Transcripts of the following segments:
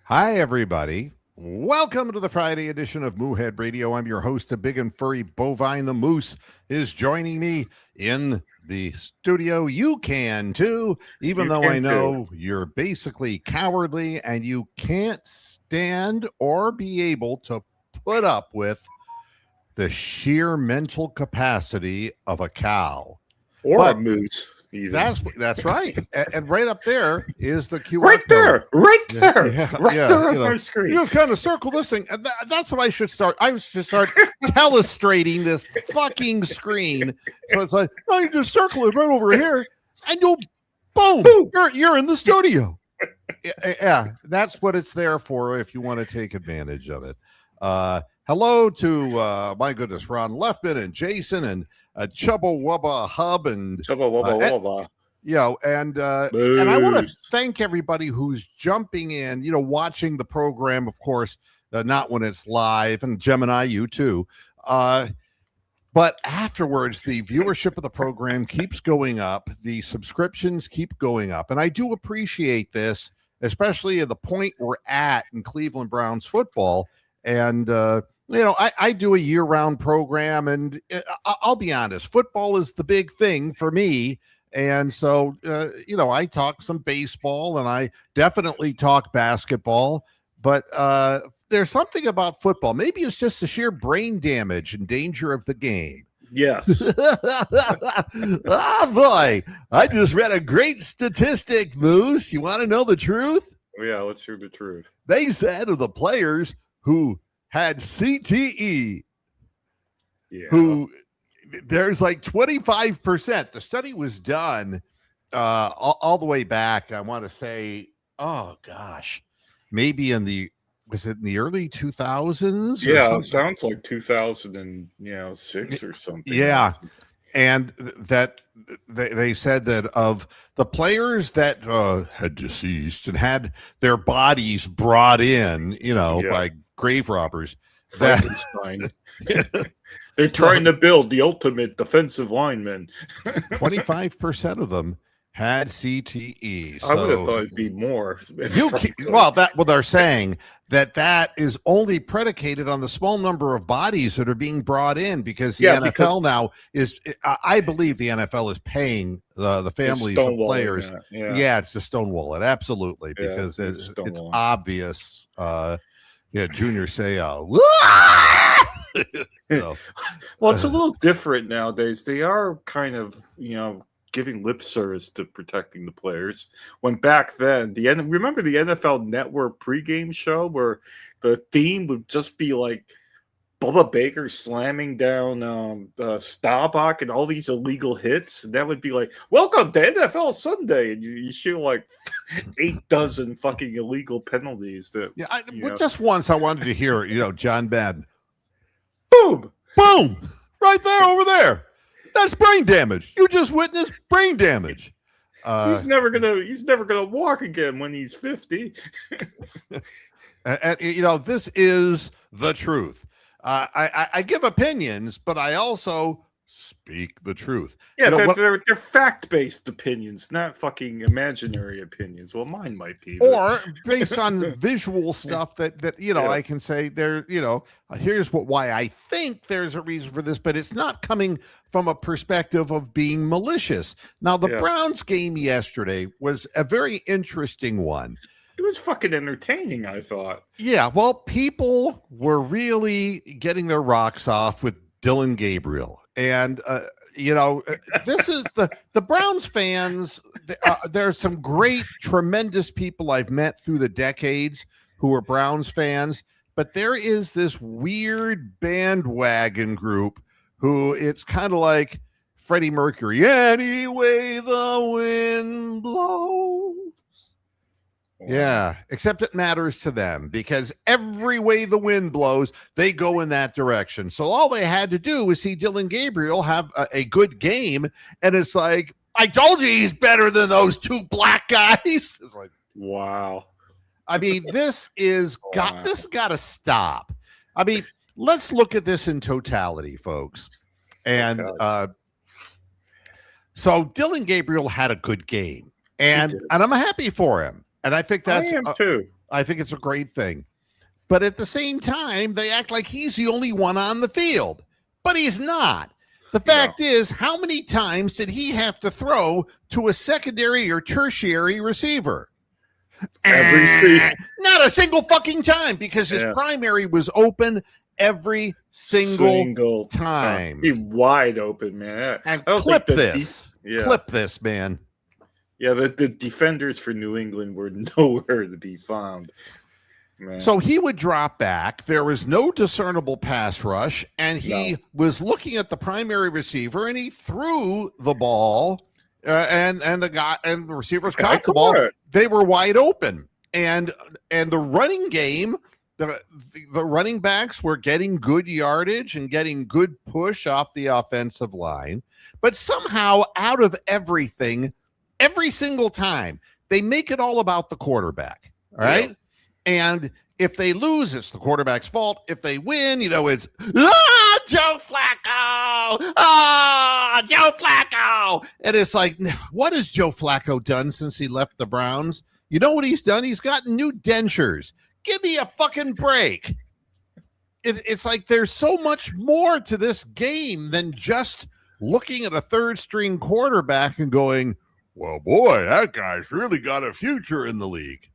Hi, everybody. Welcome to the Friday edition of Moohead Radio. I'm your host, a big and furry bovine. The Moose is joining me in the studio. You can too, even You though can I too. know you're basically cowardly and you can't stand or be able to put up with the sheer mental capacity of a cow. Or But a moose, even. That's right. And right up there is the QR right code. there, right Yeah, there, yeah, right yeah, there on you know, our screen. You just kind of circle this thing. And that's what I should start. I should start telestrating this fucking screen. So it's like, oh, you just circle it right over here, and you'll boom, Boom. you're in the studio. Yeah, that's what it's there for. If you want to take advantage of it. Hello to my goodness, Ron Leftman and Jason and Chubba Wubba Hub and Chubba wubba wubba. and I want to thank everybody who's jumping in, watching the program, of course, not when it's live, and Gemini, you too. But afterwards, the viewership of the program keeps going up. The subscriptions keep going up. And I do appreciate this, especially at the point we're at in Cleveland Browns football. And, I do a year-round program, and I'll be honest, football is the big thing for me. And so, I talk some baseball, and I definitely talk basketball, but there's something about football. Maybe it's just the sheer brain damage and danger of the game. Yes. Oh, boy. I just read a great statistic, Moose. You want to know the truth? Yeah, let's hear the truth. They said of the players who had CTE, who there's like 25%. The study was done all the way back. I want to say, oh gosh, maybe was it in the early 2000s? Yeah, it sounds like 2006 or something. Yeah, and that they said that of the players that had deceased and had their bodies brought in, by grave robbers, Frankenstein. They're trying to build the ultimate defensive lineman. 25% of them had CTE. So I would have thought it'd be more. They're saying that is only predicated on the small number of bodies that are being brought in, because the NFL now is, I believe the NFL is paying the families of players. It's to stonewall it, absolutely, because it's obvious. Junior say, well, it's a little different nowadays. They are kind of, giving lip service to protecting the players. When back then, remember the NFL Network pregame show where the theme would just be like Bubba Baker slamming down Staubach and all these illegal hits, and that would be like, "Welcome to NFL Sunday," and you shoot like 8 dozen fucking illegal penalties. Just once I wanted to hear, John Madden, boom, right there, over there. That's brain damage. You just witnessed brain damage. He's never gonna walk again when he's 50. and this is the truth. I give opinions, but I also speak the truth. Yeah, they're fact-based opinions, not fucking imaginary opinions. Well, mine might be. Or based on visual stuff that I can say there, here's why I think there's a reason for this, but it's not coming from a perspective of being malicious. Now, the Browns game yesterday was a very interesting one. It was fucking entertaining, I thought. Yeah, well, people were really getting their rocks off with Dylan Gabriel. And, this is the Browns fans. There's some great, tremendous people I've met through the decades who are Browns fans. But there is this weird bandwagon group who it's kind of like Freddie Mercury. Any way the wind blows. Yeah, except it matters to them because every way the wind blows, they go in that direction. So all they had to do was see Dylan Gabriel have a good game, and it's like, I told you he's better than those two black guys. It's like, wow. I mean, this got to stop. I mean, let's look at this in totality, folks. And so Dylan Gabriel had a good game, and I'm happy for him. And I think that's I am too. I think it's a great thing. But at the same time, they act like he's the only one on the field. But he's not. The fact is, how many times did he have to throw to a secondary or tertiary receiver? Every season. Not a single fucking time, because his primary was open every single time. He wide open, man. And clip this. Clip this, man. Yeah, the defenders for New England were nowhere to be found. Man. So he would drop back. There was no discernible pass rush, and he was looking at the primary receiver, and he threw the ball, and the receivers caught the ball. They were wide open, and the running game, the running backs were getting good yardage and getting good push off the offensive line, but somehow out of everything, every single time, they make it all about the quarterback. All right. Yeah. And if they lose, it's the quarterback's fault. If they win, it's Joe Flacco. Joe Flacco. And it's like, what has Joe Flacco done since he left the Browns? You know what he's done? He's gotten new dentures. Give me a fucking break. It's like there's so much more to this game than just looking at a third string quarterback and going, well, boy, that guy's really got a future in the league.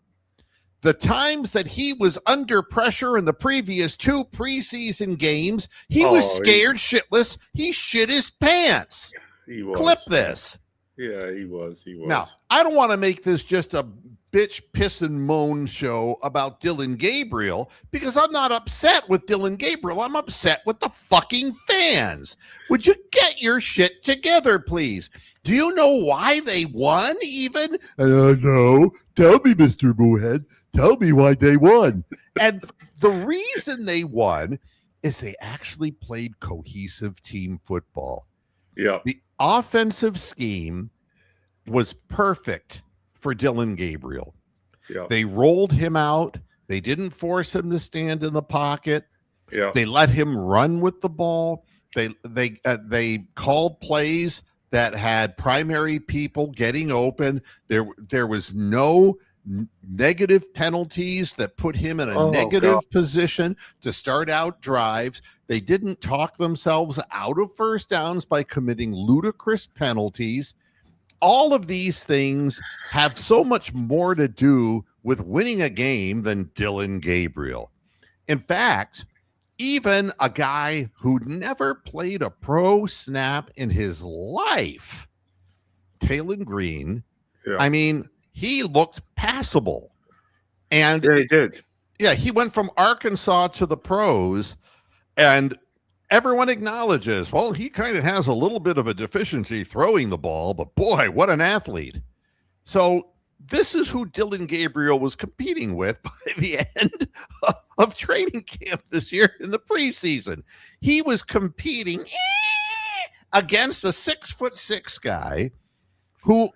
The times that he was under pressure in the previous 2 preseason games, he was scared shitless. He shit his pants. He was. Clip this. Yeah, he was. Now, I don't want to make this just a bitch, piss, and moan show about Dillon Gabriel, because I'm not upset with Dillon Gabriel. I'm upset with the fucking fans. Would you get your shit together, please? Do you know why they won even? No. Tell me, Mr. Moohead. Tell me why they won. And the reason they won is they actually played cohesive team football. Yeah. The offensive scheme was perfect for Dillon Gabriel. Yeah. They rolled him out. They didn't force him to stand in the pocket. Yeah. They let him run with the ball. They called plays that had primary people getting open. There was no negative penalties that put him in a negative position to start out drives. They didn't talk themselves out of first downs by committing ludicrous penalties. All of these things have so much more to do with winning a game than Dillon Gabriel. In fact, even a guy who never played a pro snap in his life, Taylon Green, I mean, he looked passable. And he did. Yeah, he went from Arkansas to the pros, and everyone acknowledges, well, he kind of has a little bit of a deficiency throwing the ball, but boy, what an athlete. So this is who Dillon Gabriel was competing with by the end of training camp this year in the preseason. He was competing against a 6'6" guy who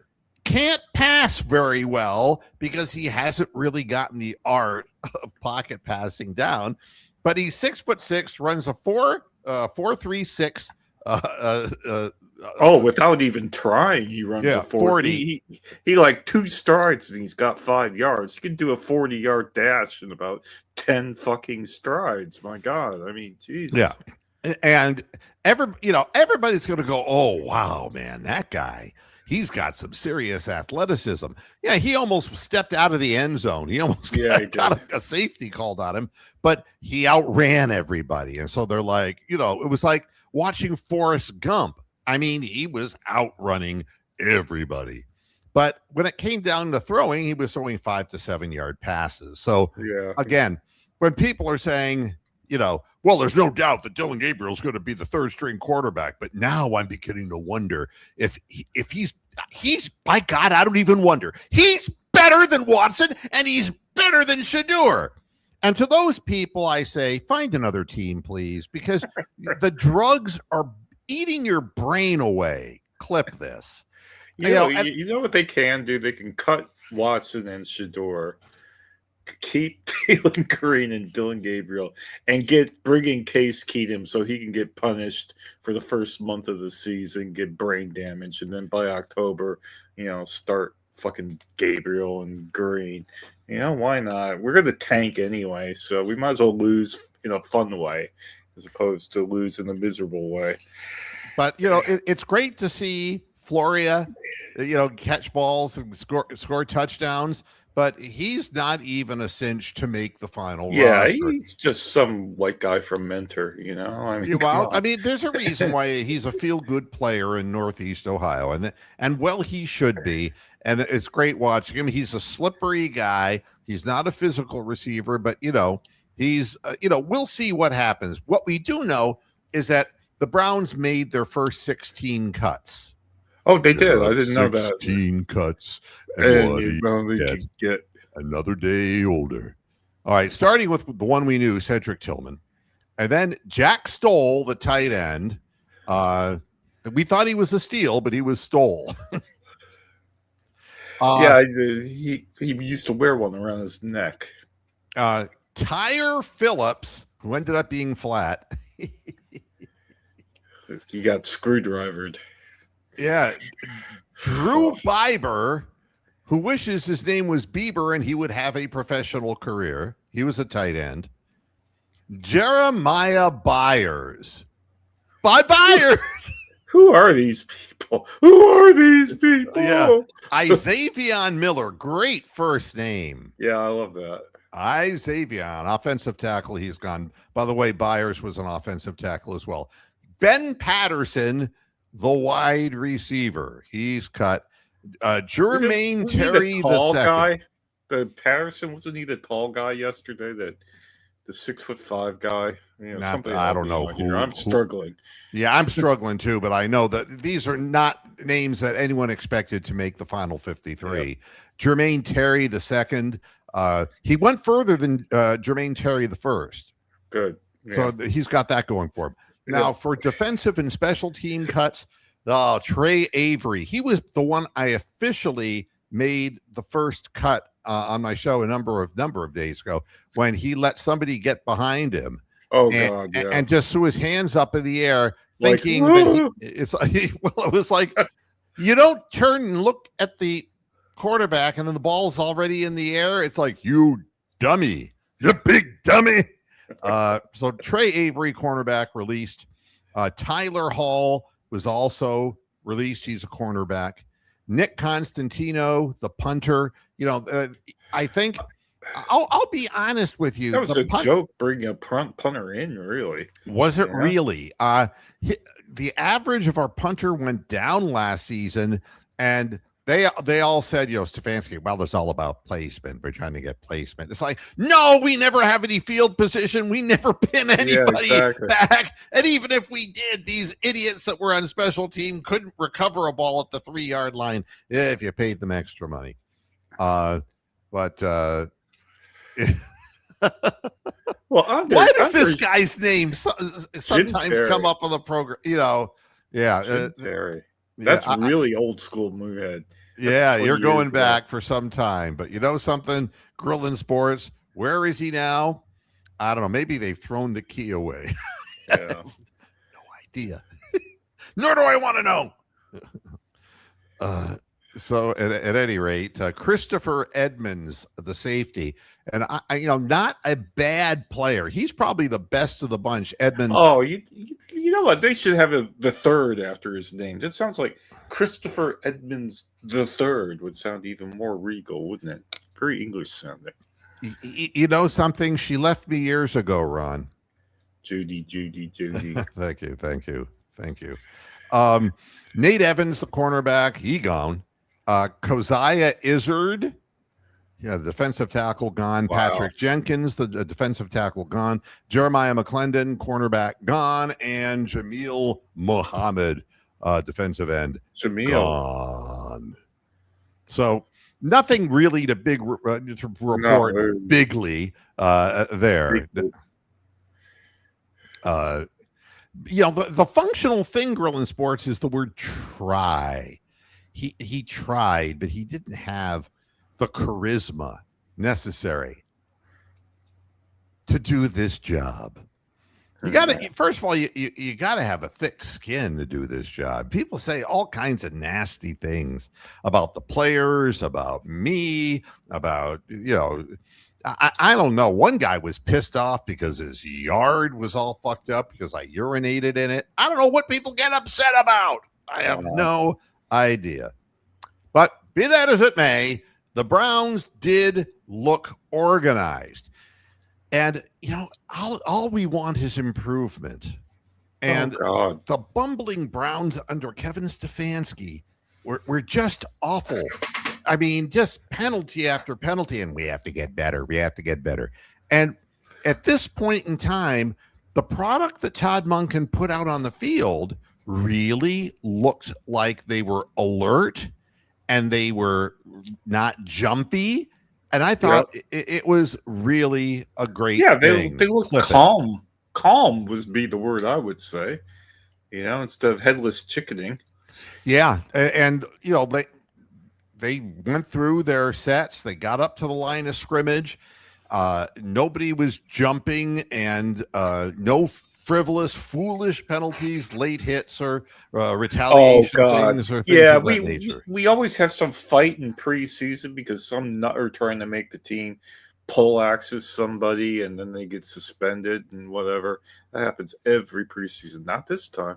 can't pass very well because he hasn't really gotten the art of pocket passing down. But he's 6'6", runs a 4.36. Without even trying, he runs a 40. He like 2 strides and he's got 5 yards. He can do a 40-yard dash in about 10 fucking strides. My God, I mean, Jesus. Yeah, and everybody's going to go, oh wow, man, that guy. He's got some serious athleticism. Yeah, he almost stepped out of the end zone. He almost got a safety called on him, but he outran everybody. And so they're like, it was like watching Forrest Gump. I mean, he was outrunning everybody. But when it came down to throwing, he was throwing 5 to 7 yard passes. So again, when people are saying, well, there's no doubt that Dillon Gabriel is going to be the third string quarterback, but now I'm beginning to wonder if he's by God, I don't even wonder. He's better than Watson and he's better than Shedeur. And to those people, I say, find another team, please, because the drugs are eating your brain away. Clip this. You know what they can do? They can cut Watson and Shedeur, keep Taylon Green and Dillon Gabriel, and bring in Case Keenum so he can get punished for the first month of the season, get brain damage, and then by October, start fucking Gabriel and Green. Why not? We're gonna tank anyway, so we might as well lose in a fun way as opposed to lose in a miserable way. But it's great to see Floria, catch balls and score touchdowns. But he's not even a cinch to make the final roster. He's just some white guy from Mentor. I mean, there's a reason why he's a feel-good player in Northeast Ohio, and well, he should be. And it's great watching him. He's a slippery guy. He's not a physical receiver, but he's we'll see what happens. What we do know is that the Browns made their first 16 cuts. Oh, they did. I didn't know that. 16 cuts. And you only could get another day older. All right, starting with the one we knew, Cedric Tillman. And then Jack Stoll, the tight end. We thought he was a steal, but he was Stoll. he used to wear one around his neck. Tyre Phillips, who ended up being flat. He got screwdrivered. Yeah. Drew Biber, who wishes his name was Bieber and he would have a professional career. He was a tight end. Jeremiah Byers. Byers. Who are these people? Yeah. Isavion Miller. Great first name. Yeah, I love that. Isavion, offensive tackle. He's gone. By the way, Byers was an offensive tackle as well. Ben Patterson, the wide receiver. He's cut. Jermaine Terry, the second. Guy? The Patterson, wasn't he the tall guy yesterday? The 6'5" guy. I don't know who. I'm struggling. Yeah, I'm struggling too, but I know that these are not names that anyone expected to make the final 53. Yeah. Jermaine Terry, the second. He went further than Jermaine Terry, the first. Good. Yeah. So he's got that going for him. Now, for defensive and special team cuts, Trey Avery. He was the one I officially made the first cut on my show a number of days ago when he let somebody get behind him. Oh, God, yeah. And just threw his hands up in the air, thinking that it was like, you don't turn and look at the quarterback and then the ball's already in the air. It's like, you dummy, you big dummy. So Trey Avery, cornerback, released. Tyler Hall was also released. He's a cornerback. Nick Constantino, the punter. I think I'll be honest with you. That was a joke bringing a punter in, really. Was it really? The average of our punter went down last season, and they all said, Stefanski, well, it's all about placement. We're trying to get placement. It's like, no, we never have any field position. We never pin anybody back. And even if we did, these idiots that were on special team couldn't recover a ball at the 3-yard line if you paid them extra money. Well, why does this guy's name sometimes come up on the program? Terry. That's really old school Moohead. Yeah, you're going back for some time. But you know something? Grillin' Sports, where is he now? I don't know. Maybe they've thrown the key away. Yeah. No idea. Nor do I want to know. So at any rate, Christopher Edmonds, the safety, and I not a bad player. He's probably the best of the bunch. Edmonds. Oh, you know what? They should have the third after his name. That sounds like Christopher Edmonds the third would sound even more regal, wouldn't it? Very English sounding. You know something? She left me years ago, Ron. Judy. Thank you. Nate Evans, the cornerback, he gone. Keziah Izzard, the defensive tackle, gone. Wow. Patrick Jenkins, the defensive tackle, gone. Jeremiah McClendon, cornerback, gone. And Jameel Muhammad, defensive end, gone. So nothing really to report bigly there. The functional thing, Grillin' Sports, is the word try. He tried, but he didn't have the charisma necessary to do this job. You got to, first of all, you got to have a thick skin to do this job. People say all kinds of nasty things about the players, about me, about, I don't know. One guy was pissed off because his yard was all fucked up because I urinated in it. I don't know what people get upset about. I have no idea. But be that as it may, the Browns did look organized. And, all we want is improvement. And the bumbling Browns under Kevin Stefanski were just awful. I mean, just penalty after penalty, and we have to get better. We have to get better. And at this point in time, the product that Todd Monken put out on the field really looked like they were alert and they were not jumpy. And I thought it was really a great thing. They looked calm. Calm would be the word I would say, instead of headless chickening. Yeah. And they went through their sets. They got up to the line of scrimmage. Nobody was jumping, and no frivolous, foolish penalties, late hits, or retaliation things or things of that nature. We always have some fight in preseason because some nut are trying to make the team pull axes somebody, and then they get suspended and whatever. That happens every preseason. Not this time.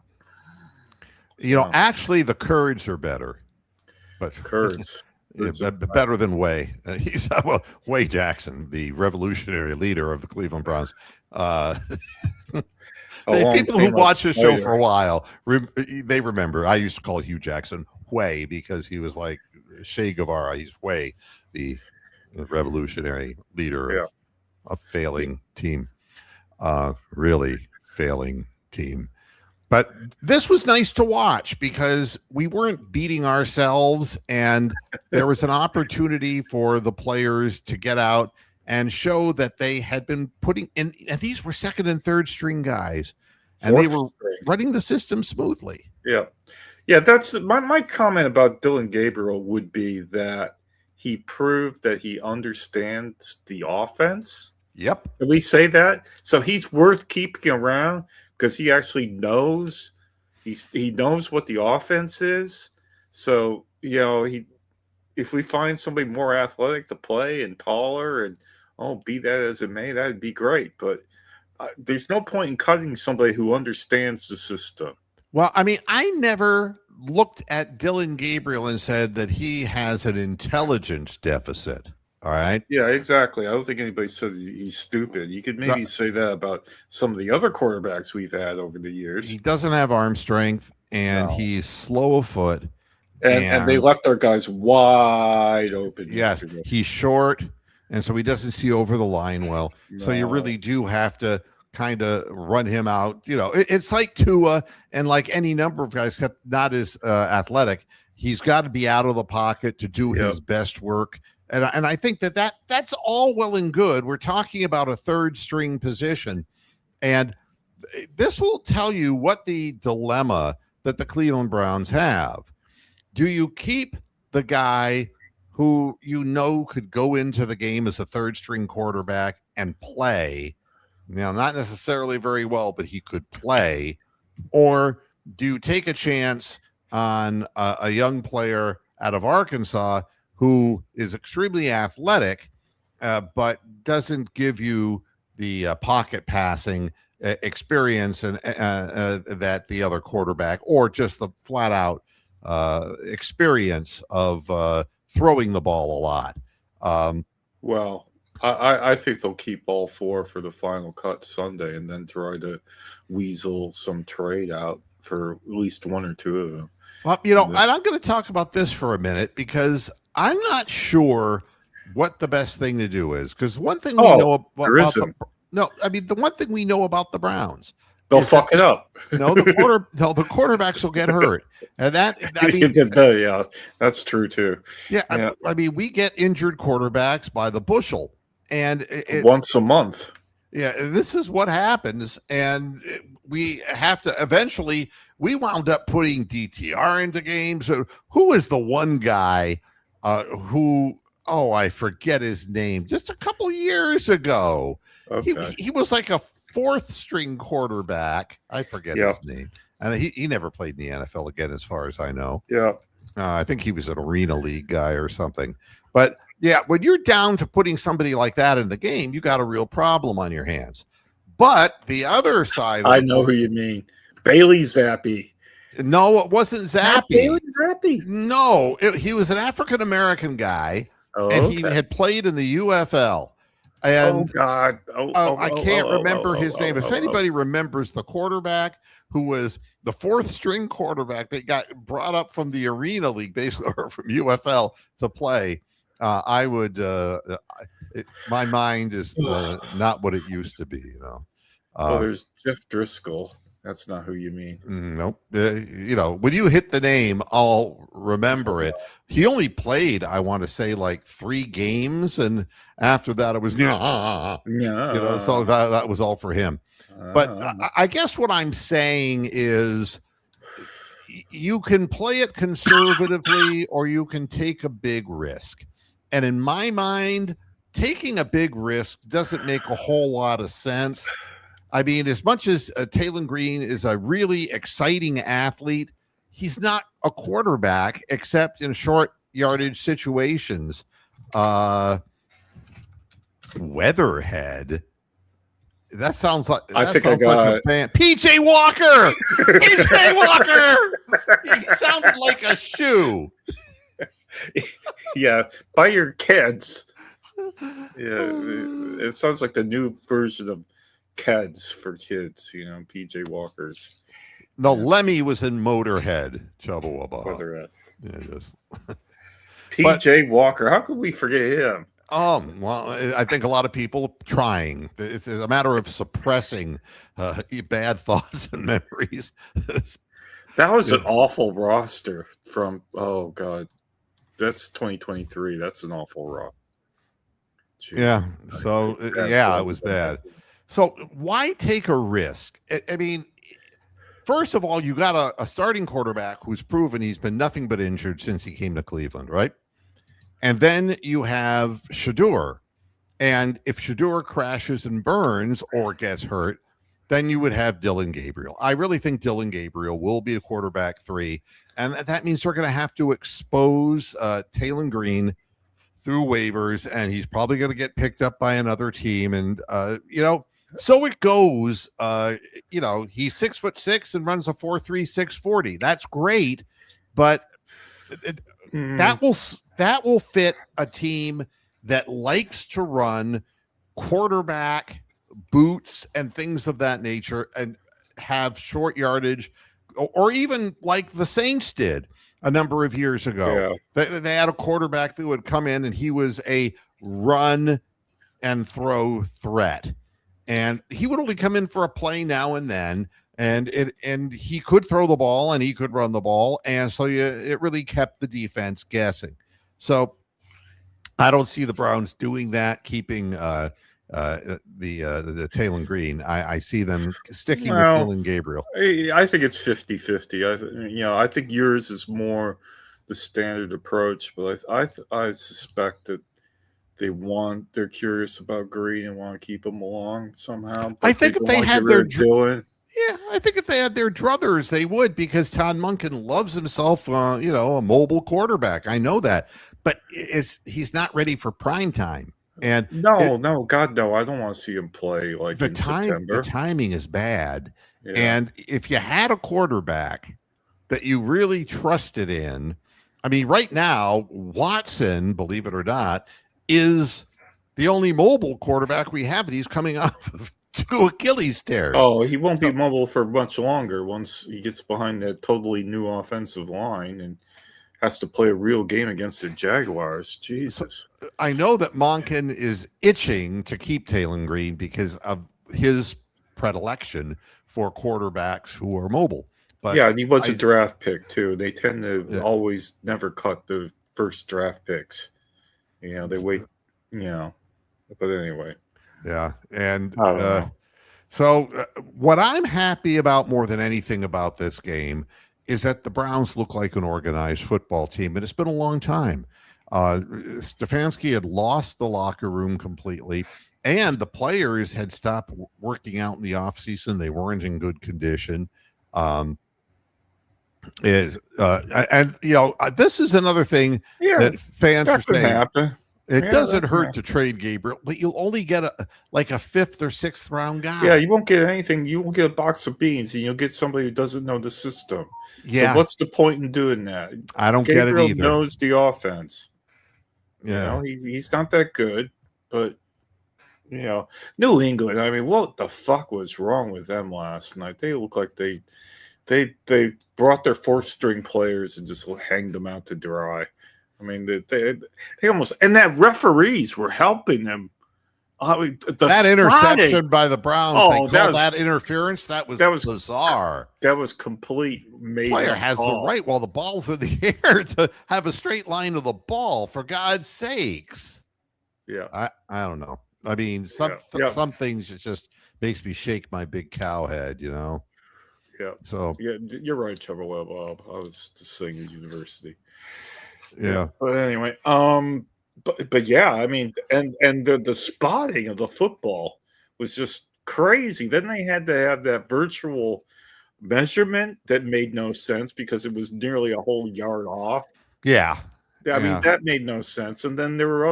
Actually, the Kurds are better. But Kurds. Better than Way. He's Way Jackson, the revolutionary leader of the Cleveland Browns. People who watch the show for a while, they remember. I used to call Hugh Jackson Way because he was like Che Guevara. He's Way, the revolutionary leader of a failing team, really failing team. But this was nice to watch because we weren't beating ourselves, and there was an opportunity for the players to get out and show that they had been putting in, and these were second and third string guys, and they were running the system smoothly. Yeah. That's my comment about Dylan Gabriel would be that he proved that he understands the offense. Yep. Can we say that? So he's worth keeping around because he actually knows he knows what the offense is. So, if we find somebody more athletic to play and taller and be that as it may, that'd be great. But there's no point in cutting somebody who understands the system. Well, I mean, I never looked at Dylan Gabriel and said that he has an intelligence deficit. All right. Yeah, exactly. I don't think anybody said he's stupid. You could maybe say that about some of the other quarterbacks we've had over the years. He doesn't have arm strength, and he's slow of foot. And they left our guys wide open. Yes, yesterday. He's short, and so he doesn't see over the line well. No. So you really do have to kind of run him out. It's like Tua and like any number of guys, except not as athletic. He's got to be out of the pocket to do his best work. And I think that's all well and good. We're talking about a third string position. And this will tell you what the dilemma that the Cleveland Browns have. Do you keep the guy who could go into the game as a third string quarterback and play? Not necessarily very well, but he could play. Or do you take a chance on a young player out of Arkansas who is extremely athletic, but doesn't give you the pocket passing experience and that the other quarterback, or just the flat out experience of throwing the ball a lot? Well, I think they'll keep all four for the final cut Sunday and then try to weasel some trade out for at least one or two of them. Well, and I'm going to talk about this for a minute because I'm not sure what the best thing to do is. Because one thing we know about the one thing we know about the Browns, they'll fuck it up. The quarterbacks will get hurt, and yeah, that's true too. Yeah, I mean, we get injured quarterbacks by the bushel, and once a month. Yeah, this is what happens, and we have to eventually. We wound up putting DTR into games. Who is the one guy who? Oh, I forget his name. Just a couple years ago, he was like a fourth string quarterback. I forget Yeah. his name. And he never played in the NFL again, as far as I know. Yeah. I think he was an arena league guy or something. But yeah, when you're down to putting somebody like that in the game, you got a real problem on your hands. But the other side of I the know who you mean. Bailey Zappi. no, it wasn't Not Zappy. Bailey Zappi. No, he was an African American guy, Oh, and he okay. had played in the UFL. Oh And God! I can't remember his name. If anybody remembers the quarterback who was the fourth string quarterback that got brought up from the Arena League, basically, or from UFL to play, I would. My mind is not what it used to be. You know. Well, there's Jeff Driscoll. That's not who you mean. Nope. You know, when you hit the name, I'll remember it. He only played, I want to say, like 3 games, and after that, it was Yeah. You know, so that was all for him. But I guess what I'm saying is, you can play it conservatively, or you can take a big risk. And in my mind, taking a big risk doesn't make a whole lot of sense. I mean, as much as Taylor Green is a really exciting athlete, he's not a quarterback except in short yardage situations. Weatherhead. That sounds like I think I got a band. PJ Walker. PJ Walker. He sounded like a shoe. Yeah, by your kids. Yeah, it sounds like the new version of Keds for kids, you know, PJ Walkers. No, yeah. Lemmy was in Motorhead. Weatherhead. Yeah, just PJ Walker. How could we forget him? Well, I think a lot of people trying. It's a matter of suppressing bad thoughts and memories. That was an awful roster from, oh God, that's 2023. That's an awful roster. Yeah. So, yeah, it was bad. So why take a risk? I mean, first of all, you got a starting quarterback who's proven he's been nothing but injured since he came to Cleveland, right? And then you have Shadur. And if Shadur crashes and burns or gets hurt, then you would have Dylan Gabriel. I really think Dylan Gabriel will be a quarterback 3. And that means they're going to have to expose Taylor Green through waivers, and he's probably going to get picked up by another team. And, you know, so it goes. You know, he's 6'6" and runs a 4.3 640. That's great, but that will fit a team that likes to run quarterback boots and things of that nature, and have short yardage, or even like the Saints did a number of years ago. Yeah. They had a quarterback that would come in, and he was a run and throw threat. And he would only come in for a play now and then, and he could throw the ball and he could run the ball, and so it really kept the defense guessing. So I don't see the Browns doing that, keeping the Taylor Green. I see them sticking with Dylan Gabriel. I think it's 50-50. I think yours is more the standard approach, but I suspect that they're curious about Green and want to keep him along somehow. I think if they had their I think if they had their druthers, they would, because Todd Monken loves himself, a mobile quarterback. I know that, but he's not ready for prime time. And no, God, no! I don't want to see him play like in September. The timing is bad, and if you had a quarterback that you really trusted in, I mean, right now Watson, believe it or not, is the only mobile quarterback we have, and he's coming off of 2 Achilles tears. Oh, he won't be mobile for much longer once he gets behind that totally new offensive line and has to play a real game against the Jaguars. Jesus. I know that Monken is itching to keep Taylor Green because of his predilection for quarterbacks who are mobile. But yeah, he was a draft pick too. They tend to always never cut the first draft picks. They wait, but anyway. Yeah. And so what I'm happy about more than anything about this game is that the Browns look like an organized football team, and it's been a long time. Stefanski had lost the locker room completely. and the players had stopped working out in the off season. They weren't in good condition. Um, is and this is another thing Yeah, that fans are that could saying. happen. It Yeah, doesn't hurt to trade Gabriel, but you'll only get a fifth or sixth round guy. Yeah, you won't get anything. You won't get a box of beans, and you'll get somebody who doesn't know the system. Yeah. So what's the point in doing that? I don't Gabriel get it either. knows the offense. Yeah. He's not that good, but New England. I mean, what the fuck was wrong with them last night? They look like they brought their fourth string players and just hanged them out to dry. I mean, they almost, and that referees were helping them. That interception by the Browns, they called that interference. That was bizarre. That was complete. Player has the right while the ball's in the air to have a straight line to the ball. For God's sakes. Yeah, I don't know. I mean, some things it just makes me shake my big cow head. Yeah. So you're right, Trevor Webb. I was just saying at university. Yeah. But anyway, but yeah, I mean, and the spotting of the football was just crazy. Then they had to have that virtual measurement that made no sense because it was nearly a whole yard off. Yeah. I mean, that made no sense. And then there were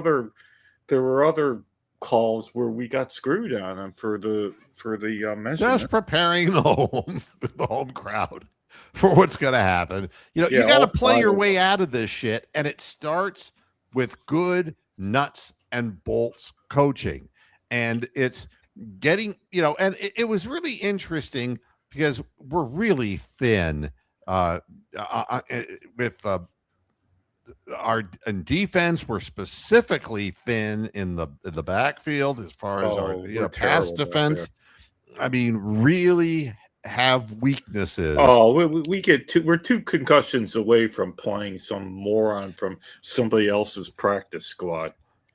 other calls where we got screwed on them for the measurement. Just preparing the home crowd for what's going to happen. You got to play your way out of this shit, and it starts with good nuts and bolts coaching. And it's getting, and it was really interesting because we're really thin with our in defense. We're specifically thin in the backfield as far as our pass defense. I mean, really have weaknesses. We're two concussions away from playing some moron from somebody else's practice squad.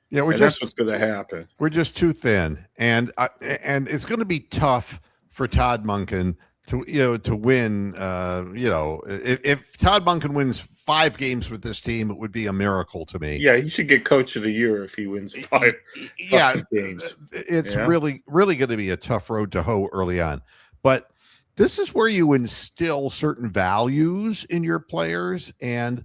Yeah, that's what's going to happen. We're just too thin, and it's going to be tough for Todd Monken to win. If Todd Monken wins 5 games with this team, it would be a miracle to me. Yeah, he should get Coach of the Year if he wins 5 games. It's really going to be a tough road to hoe early on, but this is where you instill certain values in your players, and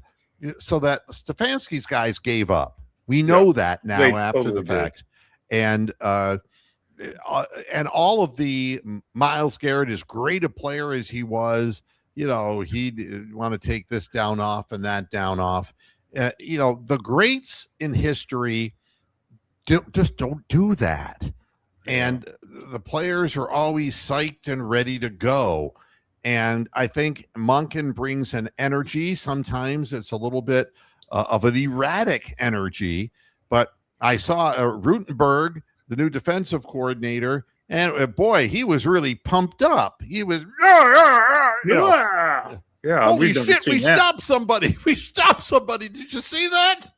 so that Stefanski's guys gave up. We know that now after the fact, and all of the Myles Garrett, as great a player as he was, he'd want to take this down off and that down off. The greats in history just don't do that. And the players are always psyched and ready to go. And I think Monken brings an energy. Sometimes it's a little bit of an erratic energy. But I saw Rutenberg, the new defensive coordinator, and boy, he was really pumped up. He was, holy shit, we stopped somebody. We stopped somebody. Did you see that?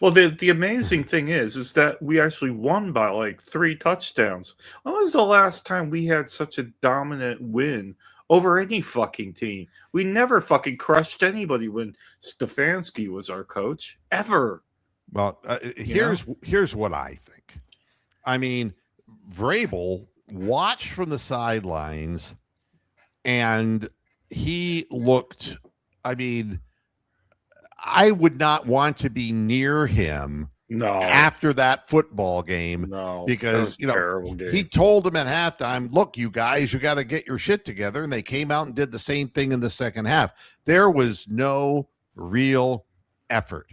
Well, the amazing thing is that we actually won by like 3 touchdowns. When was the last time we had such a dominant win over any fucking team? We never fucking crushed anybody when Stefanski was our coach, ever. Well, here's what I think. I mean, Vrabel watched from the sidelines, and he looked, I mean, I would not want to be near him after that football game because he told them at halftime, look, you guys, you got to get your shit together. And they came out and did the same thing in the second half. There was no real effort.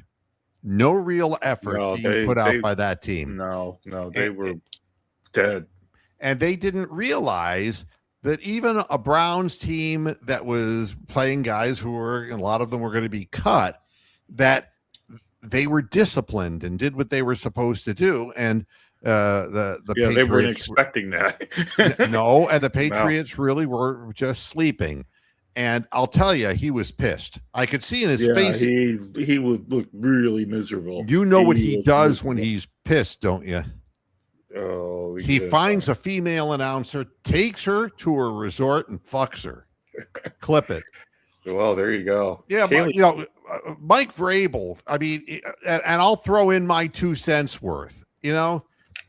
No real effort being put out by that team. They were dead. And they didn't realize that even a Browns team that was playing guys who were, and a lot of them were going to be cut, that they were disciplined and did what they were supposed to do. And the Patriots, they weren't expecting that. No, and the Patriots really were just sleeping. And I'll tell you, he was pissed. I could see in his face. He would look really miserable. You know what he does when he's pissed, don't you? Oh, he finds a female announcer, takes her to a resort, and fucks her. Clip it. Well, there you go. Yeah, but, Mike Vrabel. I mean, and I'll throw in my 2 cents worth.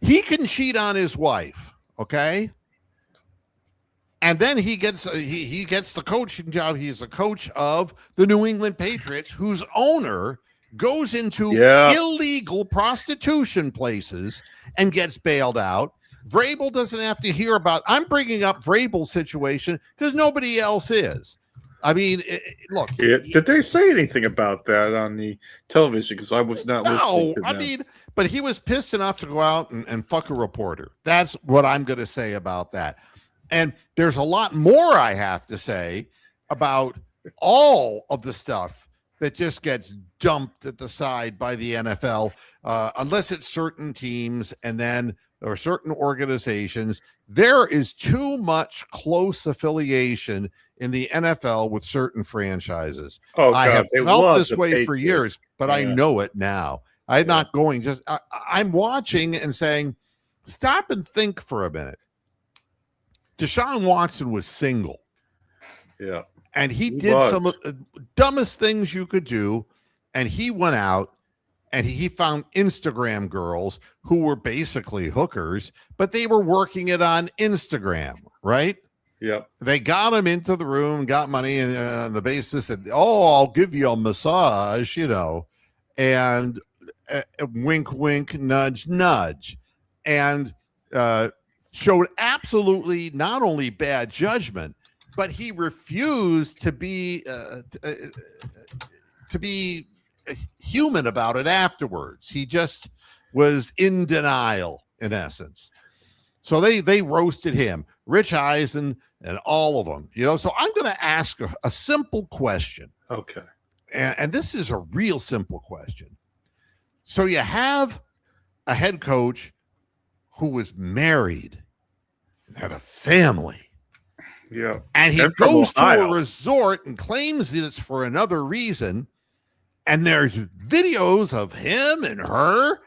He can cheat on his wife, okay? And then he gets he gets the coaching job. He's a coach of the New England Patriots, whose owner goes into illegal prostitution places and gets bailed out. Vrabel doesn't have to hear about. I'm bringing up Vrabel's situation because nobody else is. I mean, look. Did they say anything about that on the television? Because I was not listening to them. I mean, but he was pissed enough to go out and fuck a reporter. That's what I'm going to say about that. And there's a lot more I have to say about all of the stuff that just gets dumped at the side by the NFL, unless it's certain teams and then or certain organizations. There is too much close affiliation in the NFL with certain franchises. Oh, God, I have felt this way Patriots for years, but I know it now. I'm not going just I'm watching and saying, stop and think for a minute. Deshaun Watson was single. Yeah. And he did some of the dumbest things you could do. And he went out and he found Instagram girls who were basically hookers, but they were working it on Instagram, right? Yep. They got him into the room, got money on the basis that, I'll give you a massage, and wink, wink, nudge, nudge. And showed absolutely not only bad judgment, but he refused to be human about it afterwards. He just was in denial, in essence. So they roasted him, Rich Eisen, and all of them. So I'm going to ask a simple question. Okay. And this is a real simple question. So you have a head coach who was married and had a family. Yeah. And he goes to a resort and claims that it's for another reason. And there's videos of him and her.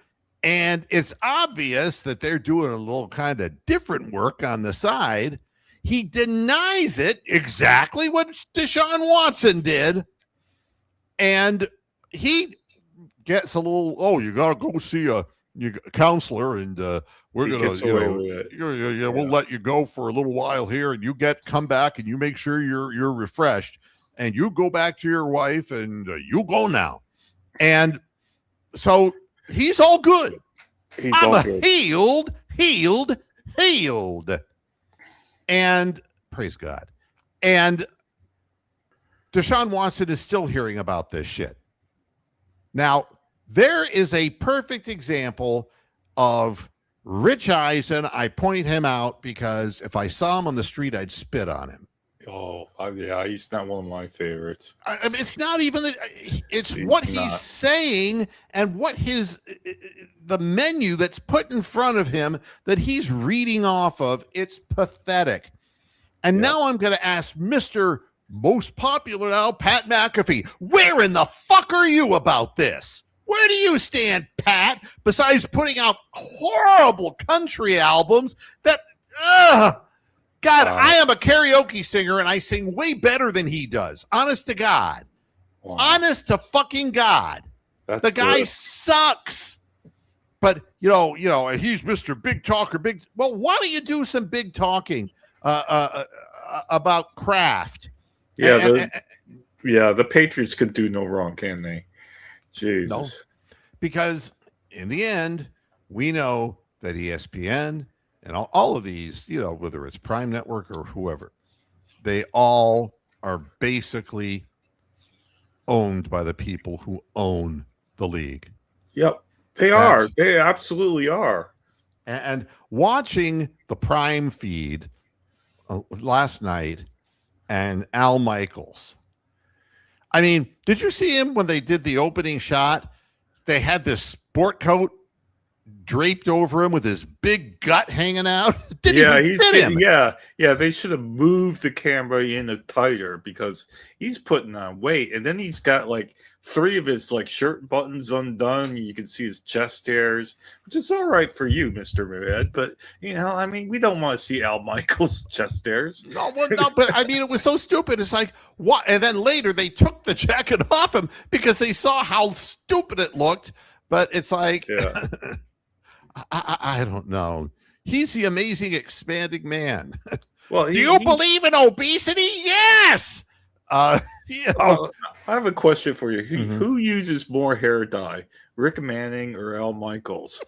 And it's obvious that they're doing a little kind of different work on the side. He denies it, exactly what Deshaun Watson did. And he gets a little, you got to go see a counselor, and we're going to, we'll let you go for a little while here, and you come back and you make sure you're refreshed, and you go back to your wife, and you go now. And so he's all good. Healed. And praise God. And Deshaun Watson is still hearing about this shit. Now, there is a perfect example of Rich Eisen. I point him out because if I saw him on the street, I'd spit on him. Oh, yeah, he's not one of my favorites. I mean, it's not even it's what he's saying and what the menu that's put in front of him that he's reading off of. It's pathetic. And now I'm going to ask Mr. Most Popular now, Pat McAfee, where in the fuck are you about this? Where do you stand, Pat, besides putting out horrible country albums that, God, I am a karaoke singer and I sing way better than he does. Honest to God. Wow. Honest to fucking God. The guy sucks. But, he's Mr. Big Talker. Well, why don't you do some big talking about craft? Yeah, the Patriots could do no wrong, can they? Jesus. No, because in the end, we know that ESPN and all of these, whether it's Prime Network or whoever, they all are basically owned by the people who own the league. Yep, they are. They absolutely are. And watching the Prime feed last night and Al Michaels. I mean, did you see him when they did the opening shot? They had this sport coat draped over him with his big gut hanging out. Didn't even fit him. Yeah. They should have moved the camera in tighter because he's putting on weight, and then he's got like 3 of his shirt buttons undone. You can see his chest hairs, which is all right for you, Mr. Red. But I mean, we don't want to see Al Michaels' chest hairs. No, but I mean, it was so stupid. It's like what? And then later they took the jacket off him because they saw how stupid it looked. But it's like, I don't know. He's the amazing expanding man. Well, Do you believe in obesity? Yes. Well, I have a question for you. Mhm. Who uses more hair dye, Rick Manning or Al Michaels?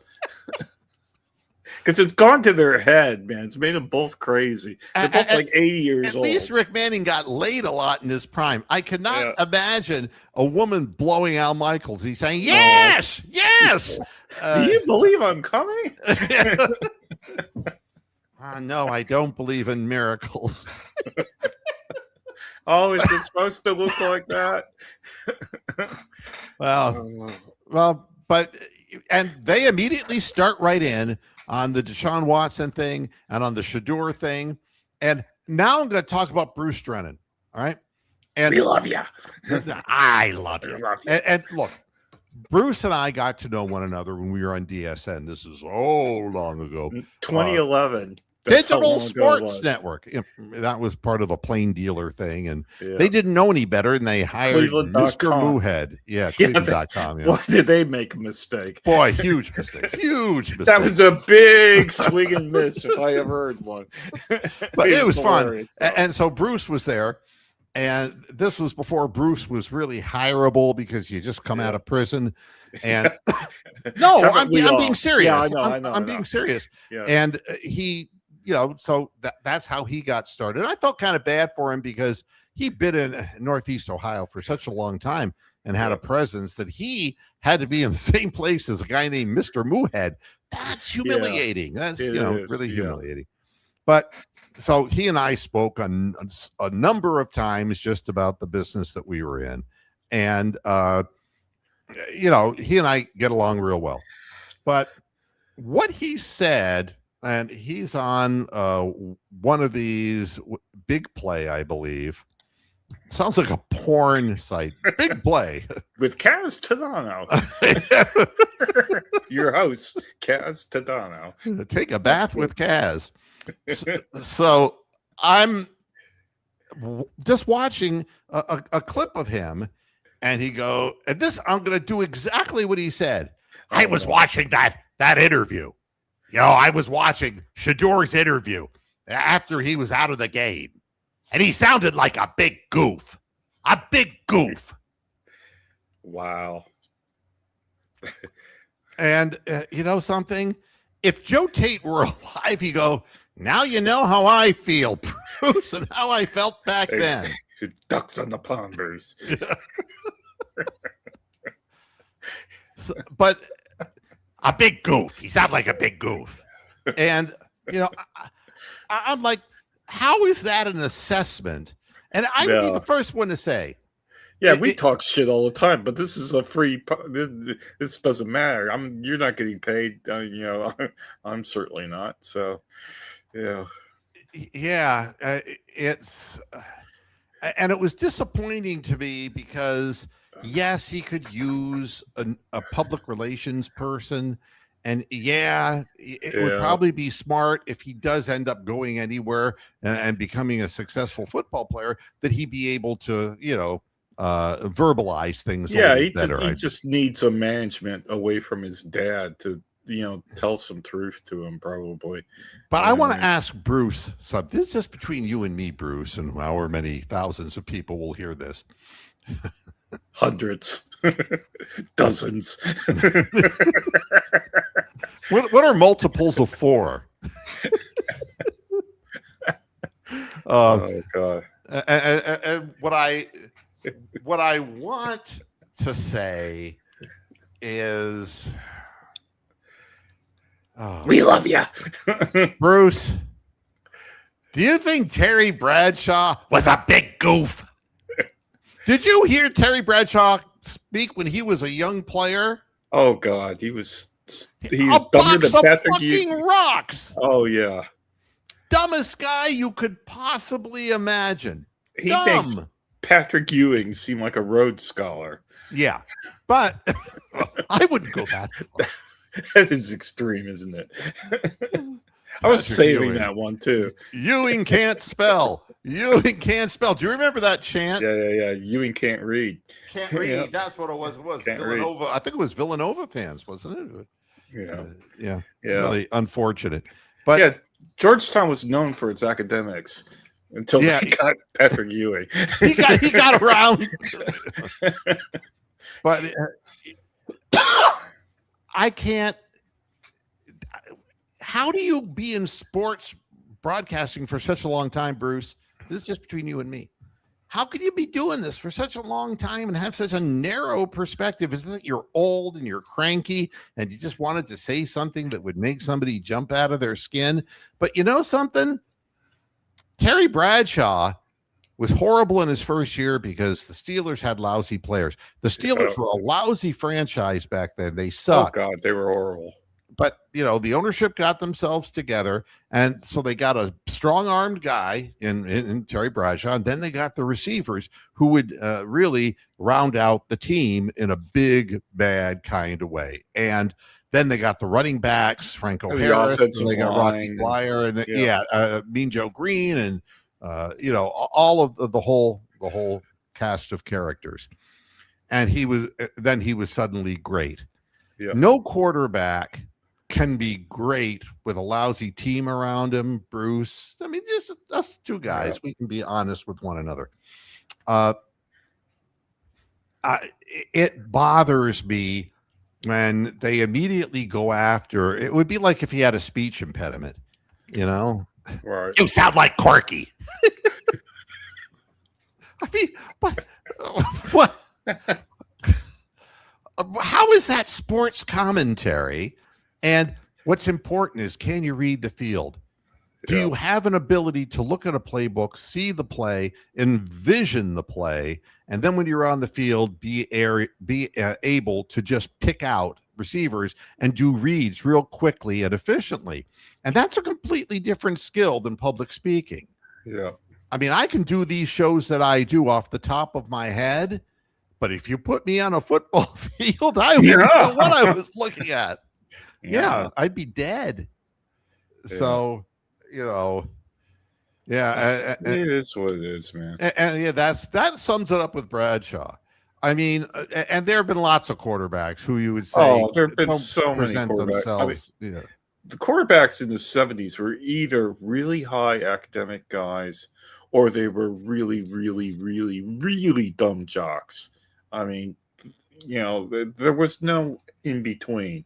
Because it's gone to their head, man. It's made them both crazy. They're both like 80 years At old. least Rick Manning got laid a lot in his prime. I cannot imagine a woman blowing Al Michaels. He's saying, yes, yes. Do you believe I'm coming? No, I don't believe in miracles. Oh, is it supposed to look like that? Well, but they immediately start right in on the Deshaun Watson thing and on the Shador thing. And now I'm going to talk about Bruce Drennan. All right. And we love you. I love you. And look, Bruce and I got to know one another when we were on DSN. This is so long ago. 2011. Digital Sports Network. That was part of a plain dealer thing, and they didn't know any better, and they hired Mr. Moohead. Yeah, Cleveland.com. Boy, did they make a mistake. Boy, huge mistake. Huge mistake. That was a big swing and miss if I ever heard one. But it was fun. And so Bruce was there, and this was before Bruce was really hireable because you just come out of prison. And no, I'm being serious. Yeah, I know. I'm being serious. Yeah. And he, so that's how he got started. I felt kind of bad for him because he'd been in Northeast Ohio for such a long time and had a presence that he had to be in the same place as a guy named Mr. Moohead. That's humiliating. That's, really humiliating. But so he and I spoke on a number of times just about the business that we were in. And, he and I get along real well. But what he said, and he's on one of these Big Play, I believe. Sounds like a porn site. Big Play. With Kaz Tadano. Your host, Kaz Tadano. Take a bath with Kaz. So I'm just watching a clip of him, and and I'm going to do exactly what he said. I was watching that interview. I was watching Shador's interview after he was out of the game, and he sounded like a big goof. A big goof. Wow. And something? If Joe Tate were alive, he'd go, now you know how I feel, Bruce, and how I felt back then. Ducks on the pond, Bruce. But a big goof. He sounds like a big goof. And, I'm like, how is that an assessment? And I would be the first one to say. Yeah, we talk shit all the time, but this is a free. This doesn't matter. You're not getting paid. I'm certainly not. So, yeah. Yeah, it's. And it was disappointing to me because, yes, he could use a public relations person. And it would probably be smart if he does end up going anywhere and becoming a successful football player, that he be able to, verbalize things. Yeah, he just needs some management away from his dad to, tell some truth to him, probably. But I want to ask Bruce something. This is just between you and me, Bruce, and however many thousands of people will hear this. Hundreds. Dozens. What are multiples of 4? Oh God. And what I want to say is, we love you, Bruce. Do you think Terry Bradshaw was a big goof? Did you hear Terry Bradshaw speak when he was a young player? Oh God, he was a box of fucking rocks. Oh yeah, dumbest guy you could possibly imagine. He makes Patrick Ewing seem like a Rhodes Scholar. Yeah, but I wouldn't go that far. That is extreme, isn't it? I was saving that one too. Ewing can't spell. Ewing can't spell. Do you remember that chant? Yeah. Ewing can't read. Can't read. Yeah. That's what it was. Villanova. Read. I think it was Villanova fans, wasn't it? Yeah. Yeah, Yeah. really unfortunate. But Yeah, Georgetown was known for its academics until Yeah. they got Patrick Ewing. he got around. But I can't. How do you be in sports broadcasting for such a long time, Bruce? This is just between you and me. How could you be doing this for such a long time and have such a narrow perspective? Isn't it you're old and you're cranky and you just wanted to say something that would make somebody jump out of their skin? But you know something? Terry Bradshaw was horrible in his first year because the Steelers had lousy players. The Steelers were a lousy franchise back then. They Oh sucked. God, they were horrible. But the ownership got themselves together, and so they got a strong-armed guy in Terry Bradshaw, and then they got the receivers who would really round out the team in a big, bad kind of way. And then they got the running backs, Franco And the Harris, offensive and they got Rocky line, Dwyer, and yeah. Mean Joe Green, and all of the whole cast of characters. And he was suddenly great. Yeah. No quarterback can be great with a lousy team around him, Bruce. I mean, just us two guys. We can be honest with one another. It bothers me when they immediately go after. It would be like if he had a speech impediment, Right. You sound like Corky. I mean, what? How is that sports commentary? And what's important is, can you read the field? Do you have an ability to look at a playbook, see the play, envision the play, and then when you're on the field, be able to just pick out receivers and do reads real quickly and efficiently? And that's a completely different skill than public speaking. Yeah. I mean, I can do these shows that I do off the top of my head, but if you put me on a football field, I wouldn't know what I was looking at. Yeah, I'd be dead. Yeah. So, it is what it is, man. And that sums it up with Bradshaw. I mean, and there have been lots of quarterbacks who you would say, there have been so many quarterbacks. The quarterbacks in the 70s were either really high academic guys or they were really, really, really, really dumb jocks. I mean, there was no in between.